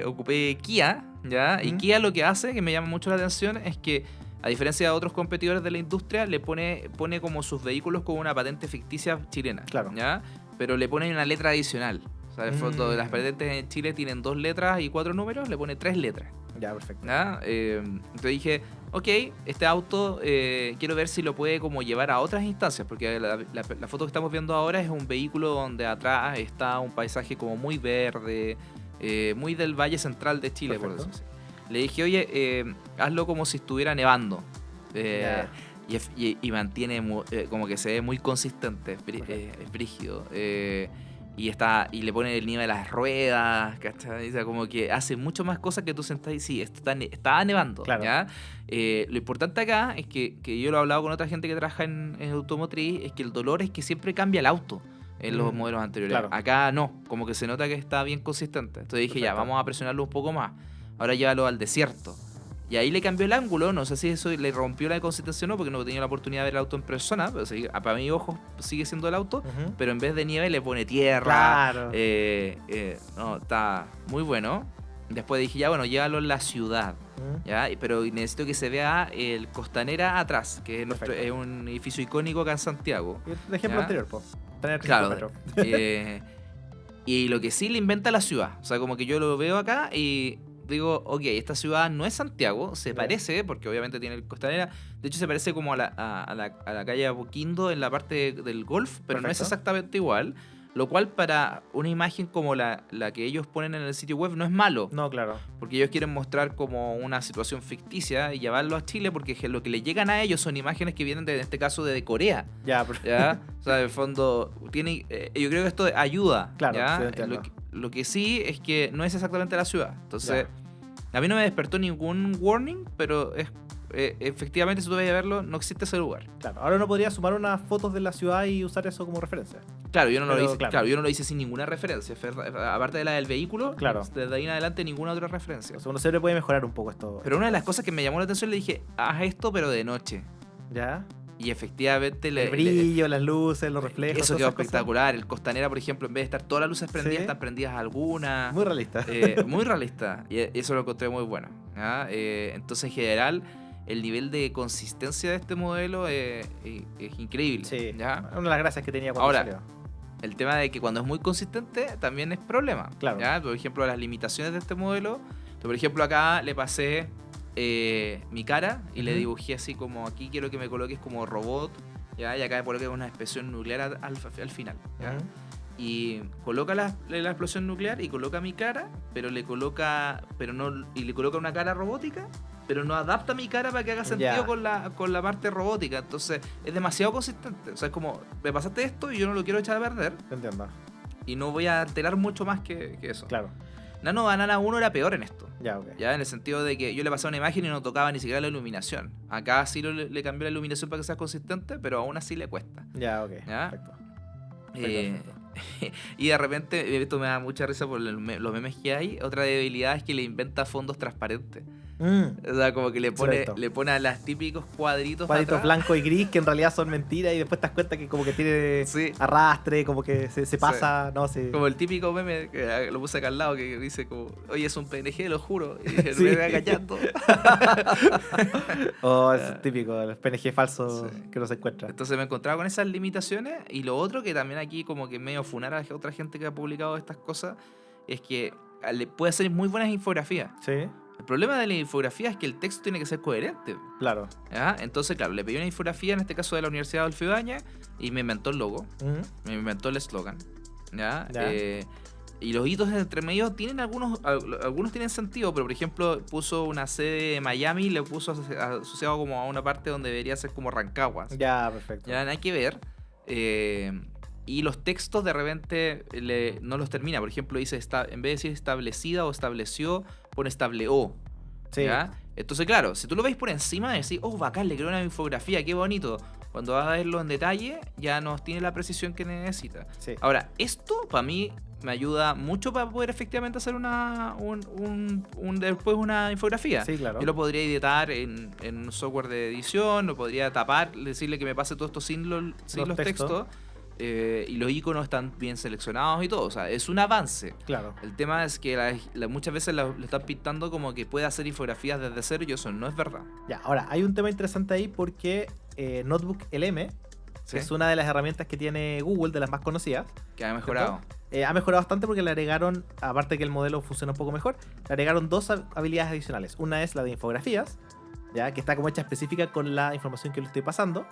[SPEAKER 1] ocupé Kia, ¿ya? Y Kia lo que hace, que me llama mucho la atención, es que a diferencia de otros competidores de la industria, le pone como sus vehículos con una patente ficticia chilena.
[SPEAKER 2] Claro.
[SPEAKER 1] ¿Ya? Pero le pone una letra adicional. O sea, en el fondo, las patentes en Chile tienen 2 letras y 4 números, le pone 3 letras.
[SPEAKER 2] Ya, perfecto.
[SPEAKER 1] ¿Ya? Entonces dije, ok, este auto quiero ver si lo puede como llevar a otras instancias, porque la foto que estamos viendo ahora es un vehículo donde atrás está un paisaje como muy verde, muy del Valle Central de Chile,
[SPEAKER 2] perfecto.
[SPEAKER 1] por decirlo así. Le dije, oye, hazlo como si estuviera nevando. Y mantiene como que se ve muy consistente, es brígido. Y le pone el nivel de las ruedas, ¿cachai? O sea, como que hace mucho más cosas que tú sentás y sí, esto está nevando.
[SPEAKER 2] Claro.
[SPEAKER 1] ¿Ya? Lo importante acá es que yo lo he hablado con otra gente que trabaja en automotriz, es que el dolor es que siempre cambia el auto en los modelos anteriores.
[SPEAKER 2] Claro.
[SPEAKER 1] Acá no, como que se nota que está bien consistente. Entonces dije, ya, vamos a presionarlo un poco más. Ahora llévalo al desierto. Y ahí le cambió el ángulo, no sé si eso le rompió la consistencia o no, porque no he tenido la oportunidad de ver el auto en persona, pero para mi ojo sigue siendo el auto, pero en vez de nieve le pone tierra.
[SPEAKER 2] Claro.
[SPEAKER 1] No, está muy bueno. Después dije, ya bueno, llévalo en la ciudad, ¿ya? Pero necesito que se vea el Costanera atrás, que es un edificio icónico acá en Santiago.
[SPEAKER 2] El ejemplo anterior, po.
[SPEAKER 1] Claro. Y lo que sí le inventa la ciudad, o sea, como que yo lo veo acá y digo, ok, esta ciudad no es Santiago, se parece, porque obviamente tiene el Costanera, de hecho se parece como a la calle Apoquindo en la parte del golf, pero no es exactamente igual, lo cual para una imagen como la que ellos ponen en el sitio web no es malo.
[SPEAKER 2] No, claro.
[SPEAKER 1] Porque ellos quieren mostrar como una situación ficticia y llevarlo a Chile, porque lo que le llegan a ellos son imágenes que vienen, en este caso, de Corea.
[SPEAKER 2] ¿Ya?
[SPEAKER 1] O sea, en fondo, yo creo que esto ayuda.
[SPEAKER 2] Claro,
[SPEAKER 1] ¿ya?
[SPEAKER 2] Sí,
[SPEAKER 1] Lo que sí es que no es exactamente la ciudad. Entonces, a mí no me despertó ningún warning, pero efectivamente, si tú vas a verlo, no existe ese lugar.
[SPEAKER 2] Claro, ahora uno podría sumar unas fotos de la ciudad y usar eso como referencia.
[SPEAKER 1] Claro, yo no lo hice sin ninguna referencia. Aparte de la del vehículo, desde ahí en adelante ninguna otra referencia.
[SPEAKER 2] O sea, uno siempre puede mejorar un poco esto.
[SPEAKER 1] Pero una de las cosas que me llamó la atención, le dije, haz esto pero de noche.
[SPEAKER 2] ¿Ya?
[SPEAKER 1] Y efectivamente
[SPEAKER 2] el brillo, las luces, los reflejos.
[SPEAKER 1] Eso quedó espectacular. El Costanera, por ejemplo, en vez de estar todas las luces prendidas, están prendidas algunas.
[SPEAKER 2] Muy realista.
[SPEAKER 1] Muy realista. Y eso lo encontré muy bueno. Entonces, en general, el nivel de consistencia de este modelo es increíble.
[SPEAKER 2] Sí.
[SPEAKER 1] ¿ya?
[SPEAKER 2] Una de las gracias que tenía cuando salió.
[SPEAKER 1] El tema de que cuando es muy consistente también es problema.
[SPEAKER 2] Claro.
[SPEAKER 1] ¿ya? Por ejemplo, las limitaciones de este modelo. Por ejemplo, acá le pasé mi cara y le dibujé así como, aquí quiero que me coloques como robot, ¿ya? Y acá me coloques una explosión nuclear al final, ¿ya? Y coloca la explosión nuclear y coloca mi cara, pero le coloca una cara robótica, pero no adapta mi cara para que haga sentido con la parte robótica. Entonces es demasiado consistente. O sea, es como, me pasaste esto y yo no lo quiero echar a perder.
[SPEAKER 2] Entiendo.
[SPEAKER 1] Y no voy a alterar mucho más que eso.
[SPEAKER 2] Claro.
[SPEAKER 1] Nano Banana 1 era peor en esto.
[SPEAKER 2] Ya, ok.
[SPEAKER 1] Ya, en el sentido de que yo le pasaba una imagen y no tocaba ni siquiera la iluminación. Acá sí le cambió la iluminación para que sea consistente, pero aún así le cuesta.
[SPEAKER 2] Ya, ok.
[SPEAKER 1] ¿Ya?
[SPEAKER 2] Perfecto.
[SPEAKER 1] Y de repente, esto me da mucha risa por los memes que hay. Otra debilidad es que le inventa fondos transparentes. O sea, como que le
[SPEAKER 2] Correcto.
[SPEAKER 1] pone a las típicos cuadritos
[SPEAKER 2] Cuadritos
[SPEAKER 1] atrás.
[SPEAKER 2] blancos y gris que en realidad son mentiras y después te das cuenta que como que tiene
[SPEAKER 1] Sí.
[SPEAKER 2] arrastre, como que se pasa, no sé.
[SPEAKER 1] Como el típico meme que lo puse acá al lado que dice como, oye, es un PNG, lo juro. Y el
[SPEAKER 2] Sí.
[SPEAKER 1] meme agachando.
[SPEAKER 2] Es típico, el PNG falso
[SPEAKER 1] Sí.
[SPEAKER 2] que no se encuentra.
[SPEAKER 1] Entonces me encontraba con esas limitaciones. Y lo otro que también aquí como que medio funar a otra gente que ha publicado estas cosas es que puede hacer muy buenas infografías.
[SPEAKER 2] Sí,
[SPEAKER 1] El problema de la infografía es que el texto tiene que ser coherente.
[SPEAKER 2] claro.
[SPEAKER 1] ¿Ya? Entonces, claro, le pedí una infografía, en este caso de la Universidad de Adolfo Ibáñez, y me inventó el logo, me inventó el eslogan. ¿Ya?
[SPEAKER 2] Ya.
[SPEAKER 1] Y los hitos entre medio tienen algunos tienen sentido, pero por ejemplo puso una sede de Miami y le puso asociado como a una parte donde debería ser como Rancagua.
[SPEAKER 2] Ya, perfecto.
[SPEAKER 1] Ya nada que ver. Y los textos de repente no los termina. Por ejemplo, dice en vez de decir establecida o estableció, pone estableó.
[SPEAKER 2] Sí.
[SPEAKER 1] ¿Ya? Entonces, claro, si tú lo veis por encima, decís, oh, bacán, le creo una infografía, qué bonito. Cuando vas a verlo en detalle, ya no tiene la precisión que necesita.
[SPEAKER 2] Sí.
[SPEAKER 1] Ahora, esto para mí me ayuda mucho para poder efectivamente hacer después una infografía.
[SPEAKER 2] Sí, claro.
[SPEAKER 1] Yo lo podría editar en un software de edición, lo podría tapar, decirle que me pase todo esto sin los textos. Y los iconos están bien seleccionados y todo. O sea, es un avance.
[SPEAKER 2] Claro.
[SPEAKER 1] El tema es que muchas veces lo están pintando como que puede hacer infografías desde cero y eso no es verdad.
[SPEAKER 2] Ya, ahora, hay un tema interesante ahí porque Notebook LM
[SPEAKER 1] ¿Sí?
[SPEAKER 2] es una de las herramientas que tiene Google, de las más conocidas.
[SPEAKER 1] Que ha mejorado.
[SPEAKER 2] Ha mejorado bastante porque le agregaron, aparte que el modelo funciona un poco mejor, le agregaron dos habilidades adicionales. Una es la de infografías, ya que está como hecha específica con la información que le estoy pasando.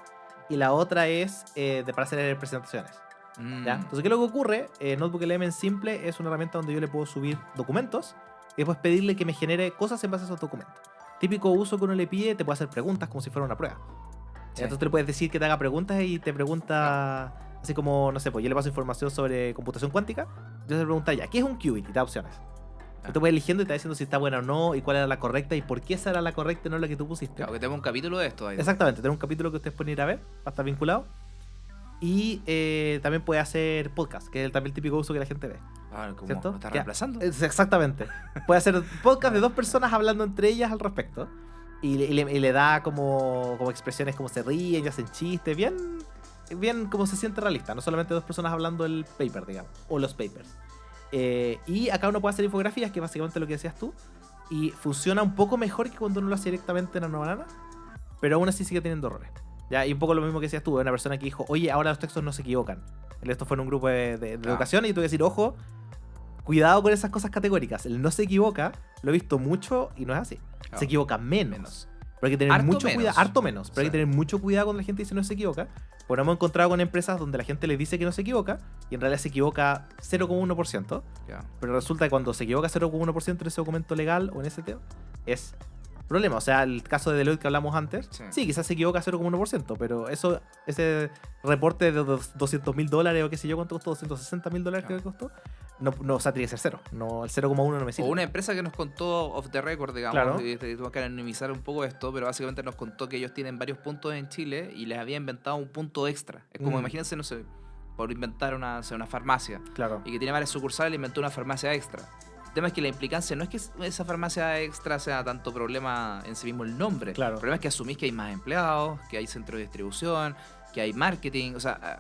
[SPEAKER 2] Y la otra es para hacer presentaciones. ¿Ya? Entonces, ¿qué es lo que ocurre? Notebook LM en simple es una herramienta donde yo le puedo subir documentos y después pedirle que me genere cosas en base a esos documentos. Típico uso que uno le pide, te puede hacer preguntas como si fuera una prueba.
[SPEAKER 1] Sí.
[SPEAKER 2] Entonces tú le puedes decir que te haga preguntas y te pregunta así como, no sé, pues yo le paso información sobre computación cuántica. Yo le pregunta ya, ¿qué es un qubit? Y te da opciones. Tú vas eligiendo y te va diciendo si está buena o no, y cuál era la correcta, y por qué esa era la correcta y no la que tú pusiste.
[SPEAKER 1] Claro, que tengo un capítulo de esto ahí.
[SPEAKER 2] Exactamente, tenemos un capítulo que ustedes pueden ir a ver, va a estar vinculado. Y también puede hacer podcast, que es también el típico uso que la gente ve.
[SPEAKER 1] Ah, ¿cómo?
[SPEAKER 2] ¿Cierto?
[SPEAKER 1] ¿Lo está
[SPEAKER 2] Que-
[SPEAKER 1] reemplazando?
[SPEAKER 2] Exactamente. Puede hacer podcast de dos personas hablando entre ellas al respecto. Y le da como expresiones como se ríen y hacen chistes, bien como se siente realista. No solamente dos personas hablando el paper, digamos, o los papers. Y acá uno puede hacer infografías, que es básicamente lo que decías tú. Y funciona un poco mejor que cuando uno lo hace directamente en Nanobanana, pero aún así sigue teniendo errores. ¿Ya? Y un poco lo mismo que decías tú, una persona que dijo, oye, ahora los textos no se equivocan. Esto fue en un grupo de educación y tuve que decir, ojo, cuidado con esas cosas categóricas. El no se equivoca, lo he visto mucho y no es así.
[SPEAKER 1] Claro.
[SPEAKER 2] Se equivoca menos. Pero hay que tener
[SPEAKER 1] Harto
[SPEAKER 2] mucho
[SPEAKER 1] menos.
[SPEAKER 2] cuidado, harto menos. Pero hay
[SPEAKER 1] Sí.
[SPEAKER 2] que tener mucho cuidado cuando la gente dice no se equivoca. Porque hemos encontrado con empresas donde la gente les dice que no se equivoca y en realidad se equivoca 0,1%.
[SPEAKER 1] Ya.
[SPEAKER 2] Pero resulta que cuando se equivoca 0,1% en ese documento legal o en ese tema, es problema. O sea, el caso de Deloitte que hablamos antes, sí quizás se equivoca 0,1%, pero ese reporte de $200,000 o qué sé yo cuánto costó, $260,000 creo que costó, no, o sea, tiene que ser cero. No, el 0,1 no me sirve.
[SPEAKER 1] O una empresa que nos contó off the record, digamos,
[SPEAKER 2] Claro.
[SPEAKER 1] tuvimos que anonimizar un poco esto, pero básicamente nos contó que ellos tienen varios puntos en Chile y les había inventado un punto extra. Es como, imagínense, no sé, por inventar una farmacia
[SPEAKER 2] Claro.
[SPEAKER 1] y que tiene varias sucursales, le inventó una farmacia extra. El tema es que la implicancia no es que esa farmacia extra sea tanto problema en sí mismo el nombre.
[SPEAKER 2] Claro.
[SPEAKER 1] El problema es que asumís que hay más empleados, que hay centro de distribución, que hay marketing. O sea,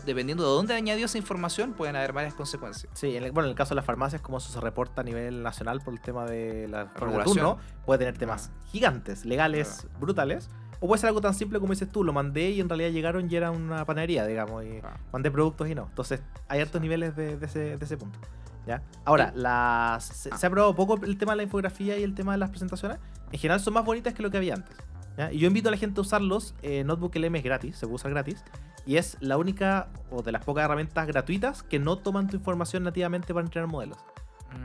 [SPEAKER 1] dependiendo de dónde añadió esa información, pueden haber varias consecuencias.
[SPEAKER 2] Sí, en el caso de las farmacias, como eso se reporta a nivel nacional por el tema de la
[SPEAKER 1] regulación.
[SPEAKER 2] turno, puede tener temas gigantes, legales, brutales. O puede ser algo tan simple como dices tú, lo mandé y en realidad llegaron y era una panadería, digamos, y mandé productos y no. Entonces, hay hartos niveles de ese punto. ¿Ya? Ahora, se ha probado poco el tema de la infografía y el tema de las presentaciones. En general son más bonitas que lo que había antes. ¿Ya? Y yo invito a la gente a usarlos. Notebook LM es gratis, se puede usar gratis. Y es la única o de las pocas herramientas gratuitas que no toman tu información nativamente para entrenar modelos.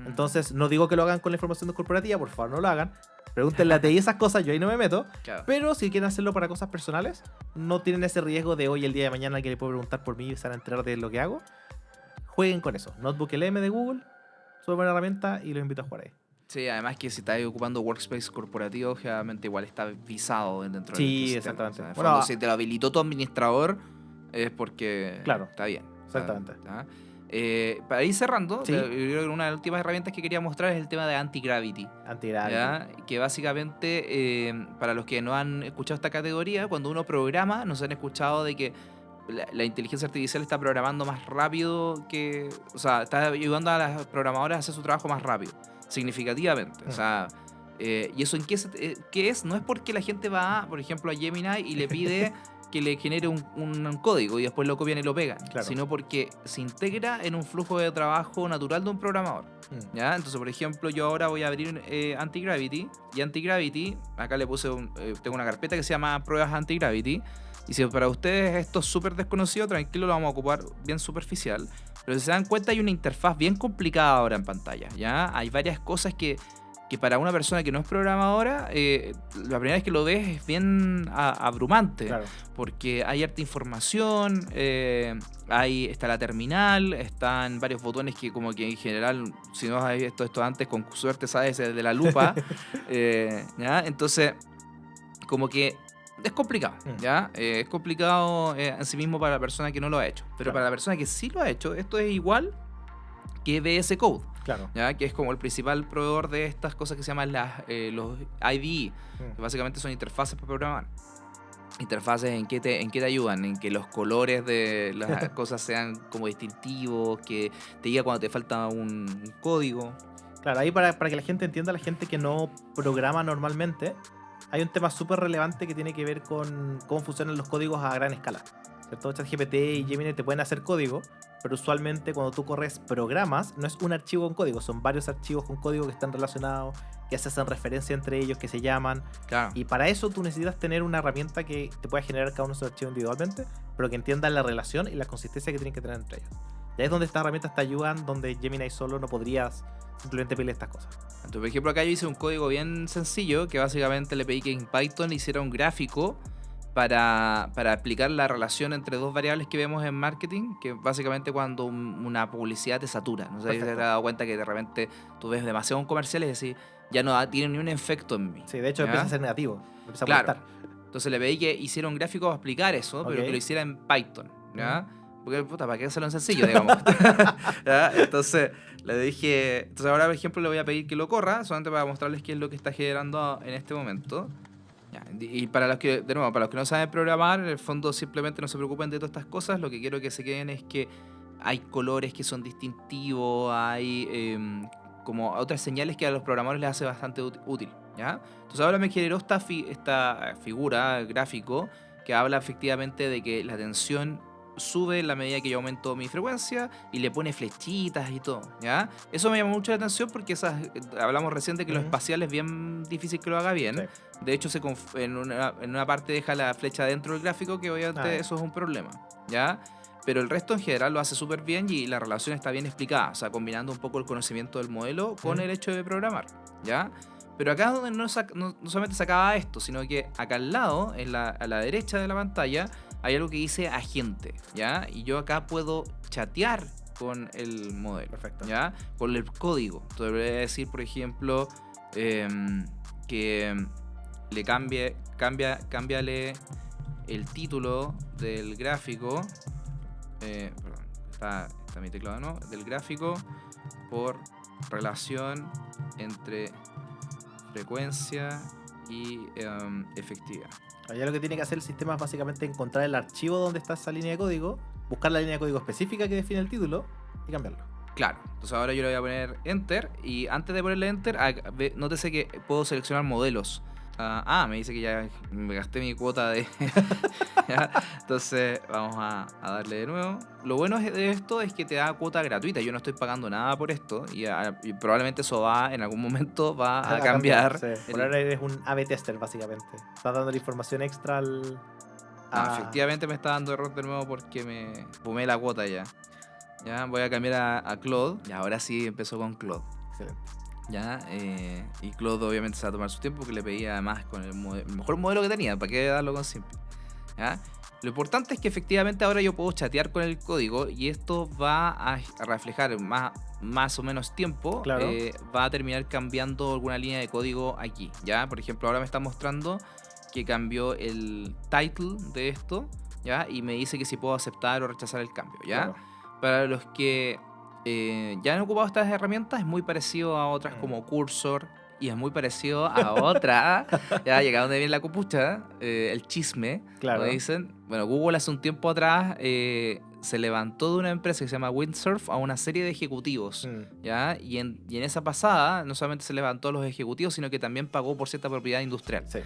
[SPEAKER 2] Entonces, no digo que lo hagan con la información corporativa, por favor, no lo hagan. Pregúntenle a TI esas cosas, yo ahí no me meto.
[SPEAKER 1] Claro.
[SPEAKER 2] Pero si quieren hacerlo para cosas personales, no tienen ese riesgo de hoy, el día de mañana, que le puedo preguntar por mí y se van a enterar de lo que hago. Jueguen con eso. Notebook LM de Google, súper buena herramienta y los invito a jugar ahí.
[SPEAKER 1] Sí, además que si estás ocupando workspace corporativo, generalmente igual está visado dentro
[SPEAKER 2] Sí,
[SPEAKER 1] del sistema.
[SPEAKER 2] exactamente.
[SPEAKER 1] O sea, en el
[SPEAKER 2] Bueno,
[SPEAKER 1] fondo, si te lo habilitó tu administrador, es porque
[SPEAKER 2] Claro.
[SPEAKER 1] está bien.
[SPEAKER 2] Exactamente.
[SPEAKER 1] ¿Está? Para ir cerrando,
[SPEAKER 2] Sí.
[SPEAKER 1] yo creo que una de las últimas herramientas que quería mostrar es el tema de Anti-Gravity. ¿Ya? Que básicamente, para los que no han escuchado esta categoría, cuando uno programa, nos han escuchado de que la inteligencia artificial está programando más rápido que... O sea, está ayudando a las programadoras a hacer su trabajo más rápido, significativamente. O sea, ¿y eso en qué es? No es porque la gente va, por ejemplo, a Gemini y le pide que le genere un código y después lo copian y lo pegan, sino porque se integra en un flujo de trabajo natural de un programador. ¿Ya? Entonces, por ejemplo, yo ahora voy a abrir Anti-Gravity, y Anti-Gravity, acá le puse tengo una carpeta que se llama Pruebas Anti-Gravity, y si para ustedes esto es súper desconocido, tranquilo, lo vamos a ocupar bien superficial, pero si se dan cuenta hay una interfaz bien complicada ahora en pantalla, ¿ya? Hay varias cosas que para una persona que no es programadora, la primera vez que lo ves es bien abrumante, porque hay harta información, está la terminal, están varios botones que como que en general, si no has visto esto antes, con suerte sabes de la lupa, ¿ya? Entonces, como que es complicado, ¿ya? Es complicado en sí mismo para la persona que no lo ha hecho, pero para la persona que sí lo ha hecho, esto es igual que VS Code. ¿Ya? Que es como el principal proveedor de estas cosas que se llaman los IDE, que básicamente son interfaces para programar. Interfaces en qué te ayudan, en que los colores de las cosas sean como distintivos, que te diga cuando te falta un código.
[SPEAKER 2] Claro, ahí para que la gente entienda, la gente que no programa normalmente, hay un tema súper relevante que tiene que ver con cómo funcionan los códigos a gran escala. ¿Cierto? ChatGPT y Gemini te pueden hacer código, pero usualmente cuando tú corres programas, no es un archivo con código, son varios archivos con código que están relacionados, que se hacen referencia entre ellos, que se llaman. Y para eso tú necesitas tener una herramienta que te pueda generar cada uno de esos archivos individualmente, pero que entienda la relación y la consistencia que tienen que tener entre ellos. Y ahí es donde estas herramientas te ayudan, donde Gemini solo no podrías simplemente pedirle estas cosas.
[SPEAKER 1] Entonces, por ejemplo, acá yo hice un código bien sencillo, que básicamente le pedí que en Python hiciera un gráfico para explicar la relación entre dos variables que vemos en marketing, que básicamente cuando una publicidad te satura. No sé si te has dado cuenta que de repente tú ves demasiados comerciales y decís, ya no tiene ni un efecto en mí.
[SPEAKER 2] Sí, de hecho empieza a ser negativo, empieza a
[SPEAKER 1] molestar. Entonces le pedí que hiciera un gráfico para explicar eso, pero que lo hiciera en Python, ¿ya? Porque, puta, ¿para qué hacerlo en sencillo, digamos? ¿Ya? Entonces le dije... Entonces ahora, por ejemplo, le voy a pedir que lo corra, solamente para mostrarles qué es lo que está generando en este momento. Ya, y para los que, de nuevo, para los que no saben programar, en el fondo simplemente no se preocupen de todas estas cosas. Lo que quiero que se queden es que hay colores que son distintivos, hay como otras señales que a los programadores les hace bastante útil, ¿ya? Entonces ahora me generó esta figura, gráfico, que habla efectivamente de que la tensión sube en la medida que yo aumento mi frecuencia y le pone flechitas y todo, ¿ya? Eso me llamó mucho la atención porque hablamos recién de que lo espacial es bien difícil que lo haga bien. De hecho, en una parte deja la flecha dentro del gráfico, que obviamente eso es un problema, ¿ya? Pero el resto en general lo hace súper bien y la relación está bien explicada, o sea, combinando un poco el conocimiento del modelo con el hecho de programar, ¿ya? Pero acá donde no solamente se acaba esto, sino que acá al lado, a la derecha de la pantalla, hay algo que dice agente, ¿ya? Y yo acá puedo chatear con el modelo, ¿ya? Con el código. Entonces voy a decir, por ejemplo, que le cámbiale el título del gráfico. Perdón, está mi teclado, ¿no? Del gráfico por relación entre frecuencia y efectividad.
[SPEAKER 2] Ya lo que tiene que hacer el sistema es básicamente encontrar el archivo donde está esa línea de código, buscar la línea de código específica que define el título y cambiarlo.
[SPEAKER 1] Claro, entonces ahora yo le voy a poner Enter y antes de ponerle Enter, nótese que puedo seleccionar modelos. Me dice que ya me gasté mi cuota de... Entonces vamos a darle de nuevo. Lo bueno de esto es que te da cuota gratuita. Yo no estoy pagando nada por esto y probablemente eso en algún momento va a cambiar.
[SPEAKER 2] Sí. Por ahora eres un A/B tester básicamente. Estás dando la información extra al...
[SPEAKER 1] efectivamente me está dando error de nuevo porque me fumé la cuota ya. Ya voy a cambiar a Claude. Y ahora sí empezó con Claude.
[SPEAKER 2] Excelente.
[SPEAKER 1] ¿Ya? Y Claude obviamente se va a tomar su tiempo porque le pedí además con el mejor modelo que tenía, ¿para qué darlo con simple? ¿Ya? Lo importante es que efectivamente ahora yo puedo chatear con el código y esto va a reflejar más o menos tiempo, va a terminar cambiando alguna línea de código aquí, ¿ya? Por ejemplo, ahora me está mostrando que cambió el title de esto, ¿ya? Y me dice que si puedo aceptar o rechazar el cambio, ¿ya? para los que ya han ocupado estas herramientas, es muy parecido a otras como Cursor, y es muy parecido a otra. Ya llega donde viene la copucha, el chisme,
[SPEAKER 2] Claro.
[SPEAKER 1] como dicen. Bueno, Google hace un tiempo atrás se levantó de una empresa que se llama Windsurf a una serie de ejecutivos. ¿Ya? Y en esa pasada no solamente se levantó a los ejecutivos, sino que también pagó por cierta propiedad industrial.
[SPEAKER 2] Sí.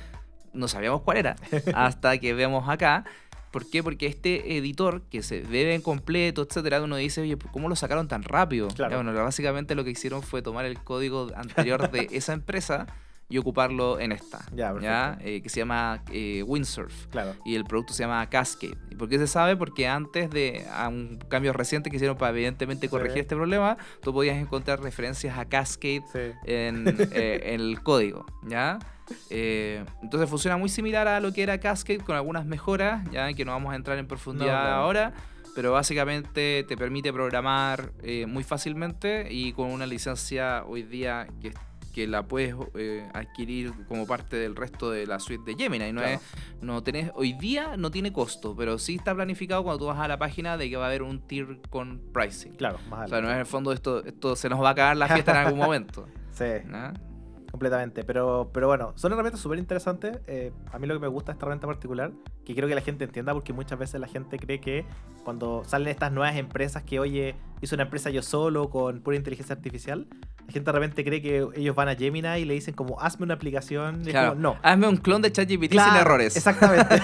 [SPEAKER 1] No sabíamos cuál era, hasta que vemos acá. ¿Por qué? Porque este editor que se ve en completo, etcétera, uno dice, oye, ¿cómo lo sacaron tan rápido?
[SPEAKER 2] Claro.
[SPEAKER 1] Ya, bueno, básicamente lo que hicieron fue tomar el código anterior de esa empresa y ocuparlo en esta,
[SPEAKER 2] Ya,
[SPEAKER 1] que se llama Windsurf.
[SPEAKER 2] Claro.
[SPEAKER 1] Y el producto se llama Cascade. ¿Y por qué se sabe? Porque antes de un cambio reciente que hicieron para evidentemente corregir este problema, tú podías encontrar referencias a Cascade en el código, ¿ya? Entonces funciona muy similar a lo que era Cascade, con algunas mejoras, ya que no vamos a entrar en profundidad ahora, pero básicamente te permite programar muy fácilmente y con una licencia hoy día que la puedes adquirir como parte del resto de la suite de Gemini. Hoy día no tiene costo, pero sí está planificado cuando tú vas a la página de que va a haber un tier con pricing.
[SPEAKER 2] Claro, más
[SPEAKER 1] adelante. O sea, no es en el fondo esto se nos va a acabar la fiesta en algún momento.
[SPEAKER 2] Sí.
[SPEAKER 1] ¿No?
[SPEAKER 2] Completamente, pero bueno, son herramientas súper interesantes. A mí lo que me gusta de esta herramienta particular, que quiero que la gente entienda, porque muchas veces la gente cree que cuando salen estas nuevas empresas que, oye, hice una empresa yo solo con pura inteligencia artificial, la gente de repente cree que ellos van a Gemini y le dicen como, hazme una aplicación. Y
[SPEAKER 1] claro,
[SPEAKER 2] es como, no.
[SPEAKER 1] Hazme un clon de ChatGPT sin errores.
[SPEAKER 2] Exactamente.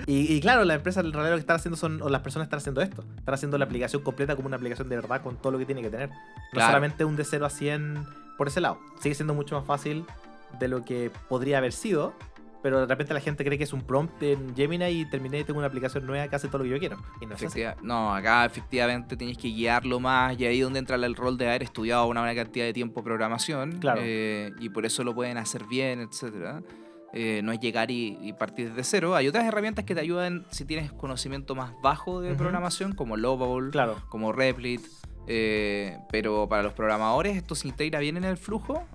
[SPEAKER 2] Y claro, la empresa en realidad lo que están haciendo o las personas están haciendo esto. Están haciendo la aplicación completa como una aplicación de verdad con todo lo que tiene que tener. No solamente un de 0 a 100 por ese lado. Sigue siendo mucho más fácil de lo que podría haber sido, pero de repente la gente cree que es un prompt en Gemini y terminé y tengo una aplicación nueva que hace todo lo que yo quiero. Y no es así.
[SPEAKER 1] No, acá efectivamente tienes que guiarlo más, y ahí es donde entra el rol de haber estudiado una buena cantidad de tiempo programación.
[SPEAKER 2] Claro.
[SPEAKER 1] Y por eso lo pueden hacer bien, etcétera. No es llegar y partir desde cero. Hay otras herramientas que te ayudan si tienes conocimiento más bajo de programación, como Lovable, como Replit. Pero para los programadores esto se integra bien en el flujo.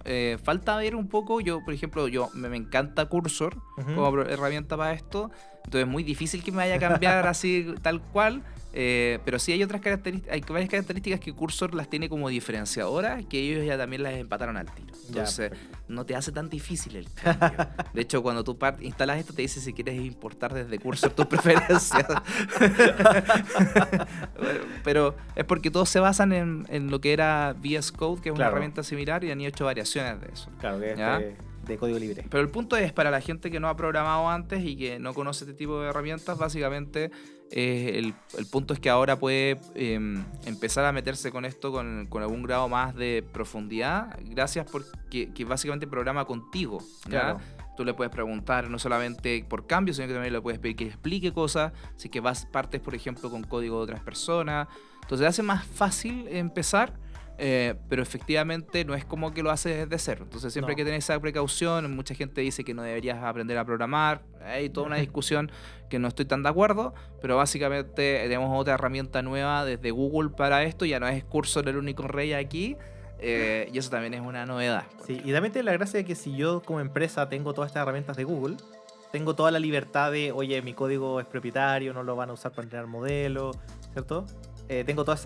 [SPEAKER 1] Falta ver un poco. Yo, por ejemplo, me encanta Cursor como herramienta para esto. Entonces es muy difícil que me vaya a cambiar así tal cual. Pero sí hay otras características, hay varias características que Cursor las tiene como diferenciadoras, que ellos ya también las empataron al tiro. Entonces no te hace tan difícil el cambio. De hecho, cuando tú instalas esto, te dice si quieres importar desde Cursor tus preferencias. Pero es porque todos se basan en lo que era VS Code, que es una herramienta similar, y han hecho variaciones de eso.
[SPEAKER 2] Claro, que es de código libre.
[SPEAKER 1] Pero el punto es, para la gente que no ha programado antes y que no conoce este tipo de herramientas, básicamente el punto es que ahora puede empezar a meterse con esto con algún grado más de profundidad, gracias porque básicamente programa contigo, ¿ya?
[SPEAKER 2] Claro.
[SPEAKER 1] Tú le puedes preguntar no solamente por cambios, sino que también le puedes pedir que explique cosas, así que partes, por ejemplo, con código de otras personas. Entonces hace más fácil empezar. Pero efectivamente no es como que lo haces desde cero. Entonces siempre hay que tener esa precaución. Mucha gente dice que no deberías aprender a programar. Hay toda una discusión que no estoy tan de acuerdo, pero básicamente tenemos otra herramienta nueva desde Google para esto. Ya no es Cursor el único rey aquí, y eso también es una novedad.
[SPEAKER 2] Sí, y también tiene la gracia de que si yo como empresa tengo todas estas herramientas de Google, tengo toda la libertad de, oye, mi código es propietario, no lo van a usar para entrenar modelos, ¿cierto? Tengo toda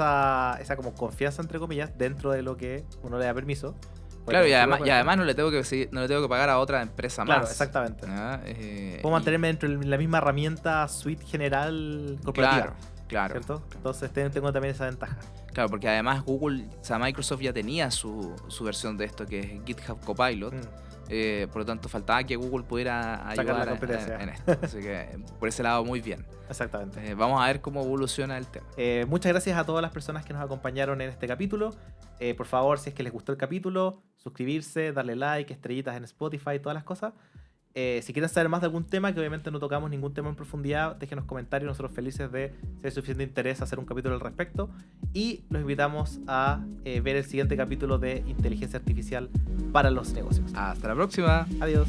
[SPEAKER 2] esa como confianza, entre comillas, dentro de lo que uno le da permiso.
[SPEAKER 1] Claro, y además no le tengo que pagar a otra empresa más.
[SPEAKER 2] Claro, exactamente. Puedo mantenerme dentro de la misma herramienta suite general corporativa.
[SPEAKER 1] Claro.
[SPEAKER 2] ¿Cierto? Entonces tengo también esa ventaja.
[SPEAKER 1] Claro, porque además Microsoft ya tenía su versión de esto, que es GitHub Copilot. Por lo tanto, faltaba que Google pudiera ayudar en esto. Así que por ese lado, muy bien.
[SPEAKER 2] Exactamente.
[SPEAKER 1] Vamos a ver cómo evoluciona el tema.
[SPEAKER 2] Muchas gracias a todas las personas que nos acompañaron en este capítulo. Por favor, si es que les gustó el capítulo, suscribirse, darle like, estrellitas en Spotify, todas las cosas. Si quieren saber más de algún tema, que obviamente no tocamos ningún tema en profundidad, déjenos comentarios, nosotros felices de, si hay suficiente interés, hacer un capítulo al respecto. Y los invitamos a ver el siguiente capítulo de Inteligencia Artificial para los Negocios.
[SPEAKER 1] Hasta la próxima.
[SPEAKER 2] Adiós.